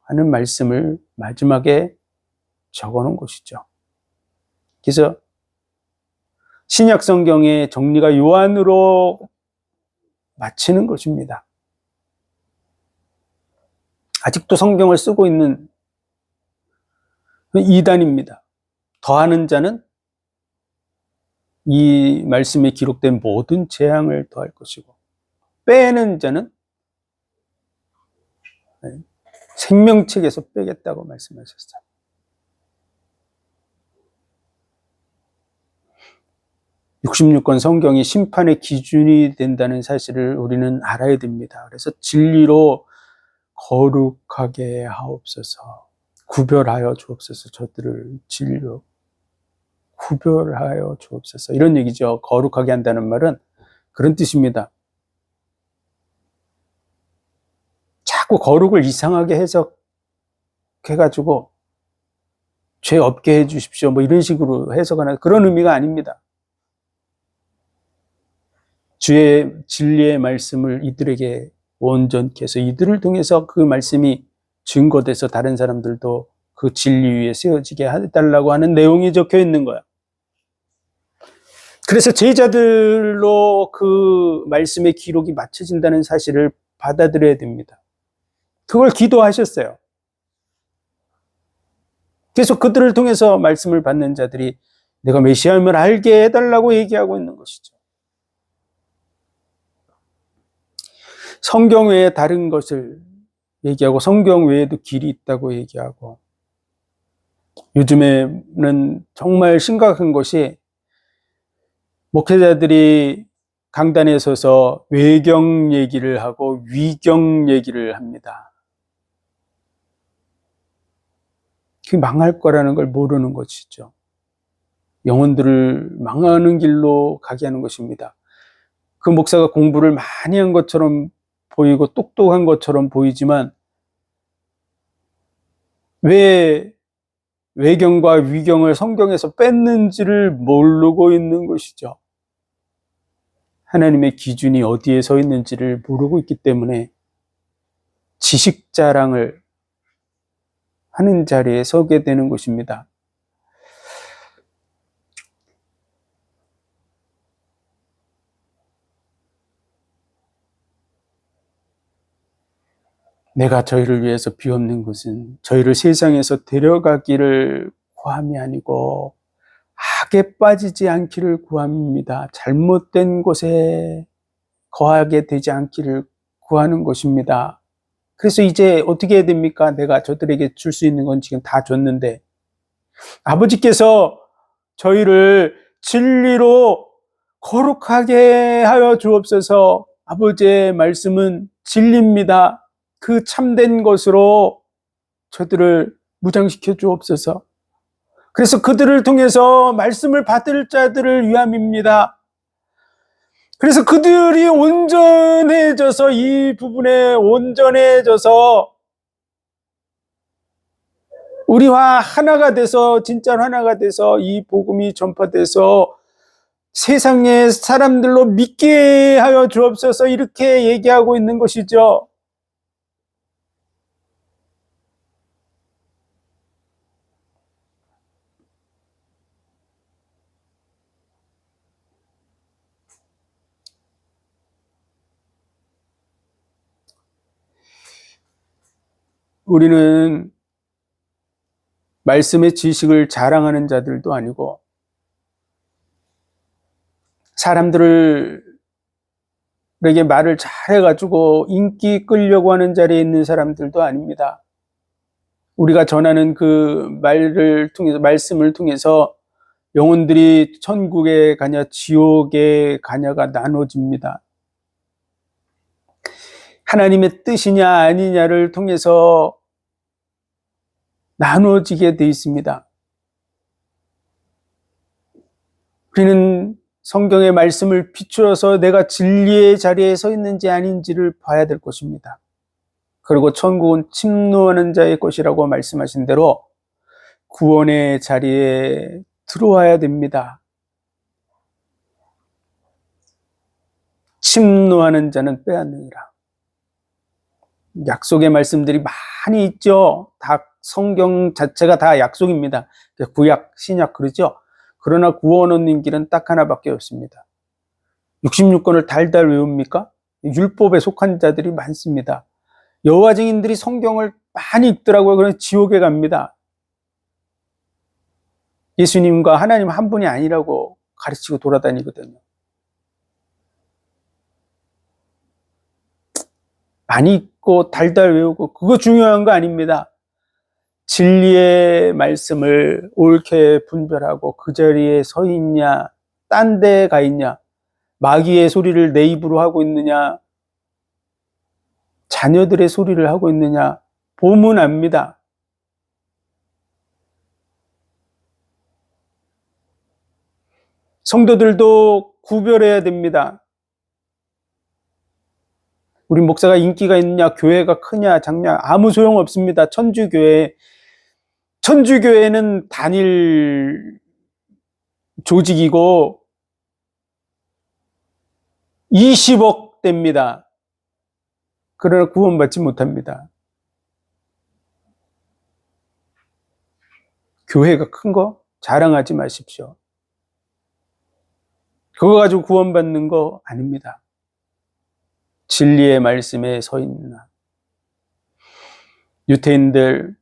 하는 말씀을 마지막에 적어놓은 것이죠. 그래서 신약 성경의 정리가 요한으로 마치는 것입니다. 아직도 성경을 쓰고 있는 이단입니다. 더하는 자는 이 말씀에 기록된 모든 재앙을 더할 것이고 빼는 자는 생명책에서 빼겠다고 말씀하셨어요. (66권) 성경이 심판의 기준이 된다는 사실을 우리는 알아야 됩니다. 그래서 진리로 거룩하게 하옵소서, 구별하여 주옵소서, 저들을 진리로 구별하여 주옵소서, 이런 얘기죠. 거룩하게 한다는 말은 그런 뜻입니다. 자꾸 거룩을 이상하게 해석해가지고 죄 없게 해주십시오 뭐 이런 식으로 해석하는 그런 의미가 아닙니다. 주의 진리의 말씀을 이들에게 온전케 해서 이들을 통해서 그 말씀이 증거돼서 다른 사람들도 그 진리 위에 세워지게 해달라고 하는 내용이 적혀 있는 거야. 그래서 제자들로 그 말씀의 기록이 맞춰진다는 사실을 받아들여야 됩니다. 그걸 기도하셨어요. 계속 그들을 통해서 말씀을 받는 자들이 내가 메시아임을 알게 해달라고 얘기하고 있는 것이죠. 성경 외에 다른 것을 얘기하고 성경 외에도 길이 있다고 얘기하고, 요즘에는 정말 심각한 것이 목회자들이 강단에 서서 외경 얘기를 하고 위경 얘기를 합니다. 그게 망할 거라는 걸 모르는 것이죠. 영혼들을 망하는 길로 가게 하는 것입니다. 그 목사가 공부를 많이 한 것처럼 보이고 똑똑한 것처럼 보이지만 왜 외경과 위경을 성경에서 뺐는지를 모르고 있는 것이죠. 하나님의 기준이 어디에 서 있는지를 모르고 있기 때문에 지식 자랑을 하는 자리에 서게 되는 것입니다. 내가 저희를 위해서 비옵는 것은 저희를 세상에서 데려가기를 구함이 아니고 악에 빠지지 않기를 구합니다. 잘못된 곳에 거하게 되지 않기를 구하는 것입니다. 그래서 이제 어떻게 해야 됩니까? 내가 저들에게 줄 수 있는 건 지금 다 줬는데 아버지께서 저희를 진리로 거룩하게 하여 주옵소서. 아버지의 말씀은 진리입니다. 그 참된 것으로 저들을 무장시켜 주옵소서. 그래서 그들을 통해서 말씀을 받을 자들을 위함입니다. 그래서 그들이 온전해져서 이 부분에 온전해져서 우리와 하나가 돼서 진짜로 하나가 돼서 이 복음이 전파돼서 세상의 사람들로 믿게 하여 주옵소서 이렇게 얘기하고 있는 것이죠. 우리는 말씀의 지식을 자랑하는 자들도 아니고 사람들에게 말을 잘해가지고 인기 끌려고 하는 자리에 있는 사람들도 아닙니다. 우리가 전하는 그 말을 통해서, 말씀을 통해서 영혼들이 천국에 가냐 지옥에 가냐가 나눠집니다. 하나님의 뜻이냐 아니냐를 통해서 나눠지게 돼 있습니다. 우리는 성경의 말씀을 비추어서 내가 진리의 자리에 서 있는지 아닌지를 봐야 될 것입니다. 그리고 천국은 침노하는 자의 것이라고 말씀하신 대로 구원의 자리에 들어와야 됩니다. 침노하는 자는 빼앗느니라. 약속의 말씀들이 많이 있죠. 다 성경 자체가 다 약속입니다. 구약, 신약 그러죠. 그러나 구원 얻는 길은 딱 하나밖에 없습니다. 66권을 달달 외웁니까? 율법에 속한 자들이 많습니다. 여호와 증인들이 성경을 많이 읽더라고요. 그래서 지옥에 갑니다. 예수님과 하나님 한 분이 아니라고 가르치고 돌아다니거든요. 많이 읽고 달달 외우고 그거 중요한 거 아닙니다. 진리의 말씀을 옳게 분별하고 그 자리에 서 있냐, 딴 데 가 있냐, 마귀의 소리를 내 입으로 하고 있느냐, 자녀들의 소리를 하고 있느냐 보면 압니다. 성도들도 구별해야 됩니다. 우리 목사가 인기가 있느냐, 교회가 크냐, 작냐 아무 소용 없습니다. 천주교회는 단일 조직이고 20억 대입니다. 그러나 구원받지 못합니다. 교회가 큰 거 자랑하지 마십시오. 그거 가지고 구원받는 거 아닙니다. 진리의 말씀에 서 있는 한. 유태인들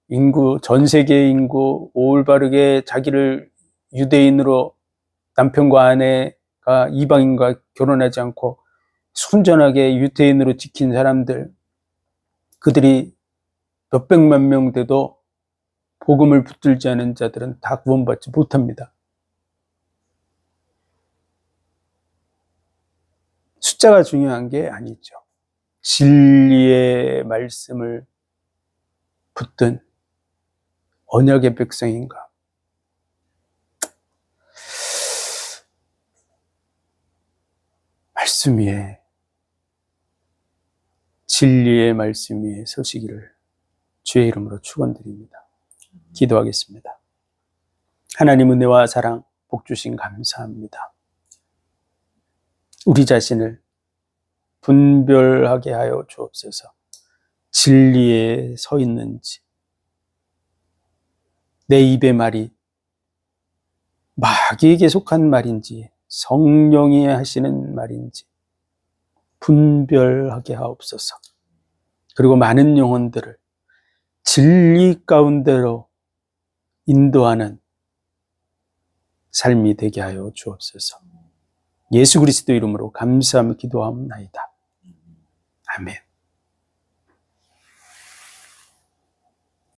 인구, 전 세계 인구 올바르게 자기를 유대인으로 남편과 아내가 이방인과 결혼하지 않고 순전하게 유태인으로 지킨 사람들, 그들이 몇백만 명 돼도 복음을 붙들지 않은 자들은 다 구원받지 못합니다. 숫자가 중요한 게 아니죠. 진리의 말씀을 붙든 언약의 백성인가. 말씀 위에, 진리의 말씀 위에 서시기를 주의 이름으로 축원드립니다. 기도하겠습니다. 하나님 은혜와 사랑, 복 주신 감사합니다. 우리 자신을 분별하게 하여 주옵소서. 진리에 서 있는지, 내 입의 말이 마귀에게 속한 말인지 성령이 하시는 말인지 분별하게 하옵소서. 그리고 많은 영혼들을 진리 가운데로 인도하는 삶이 되게 하여 주옵소서. 예수 그리스도 이름으로 감사하며 기도하옵나이다. 아멘.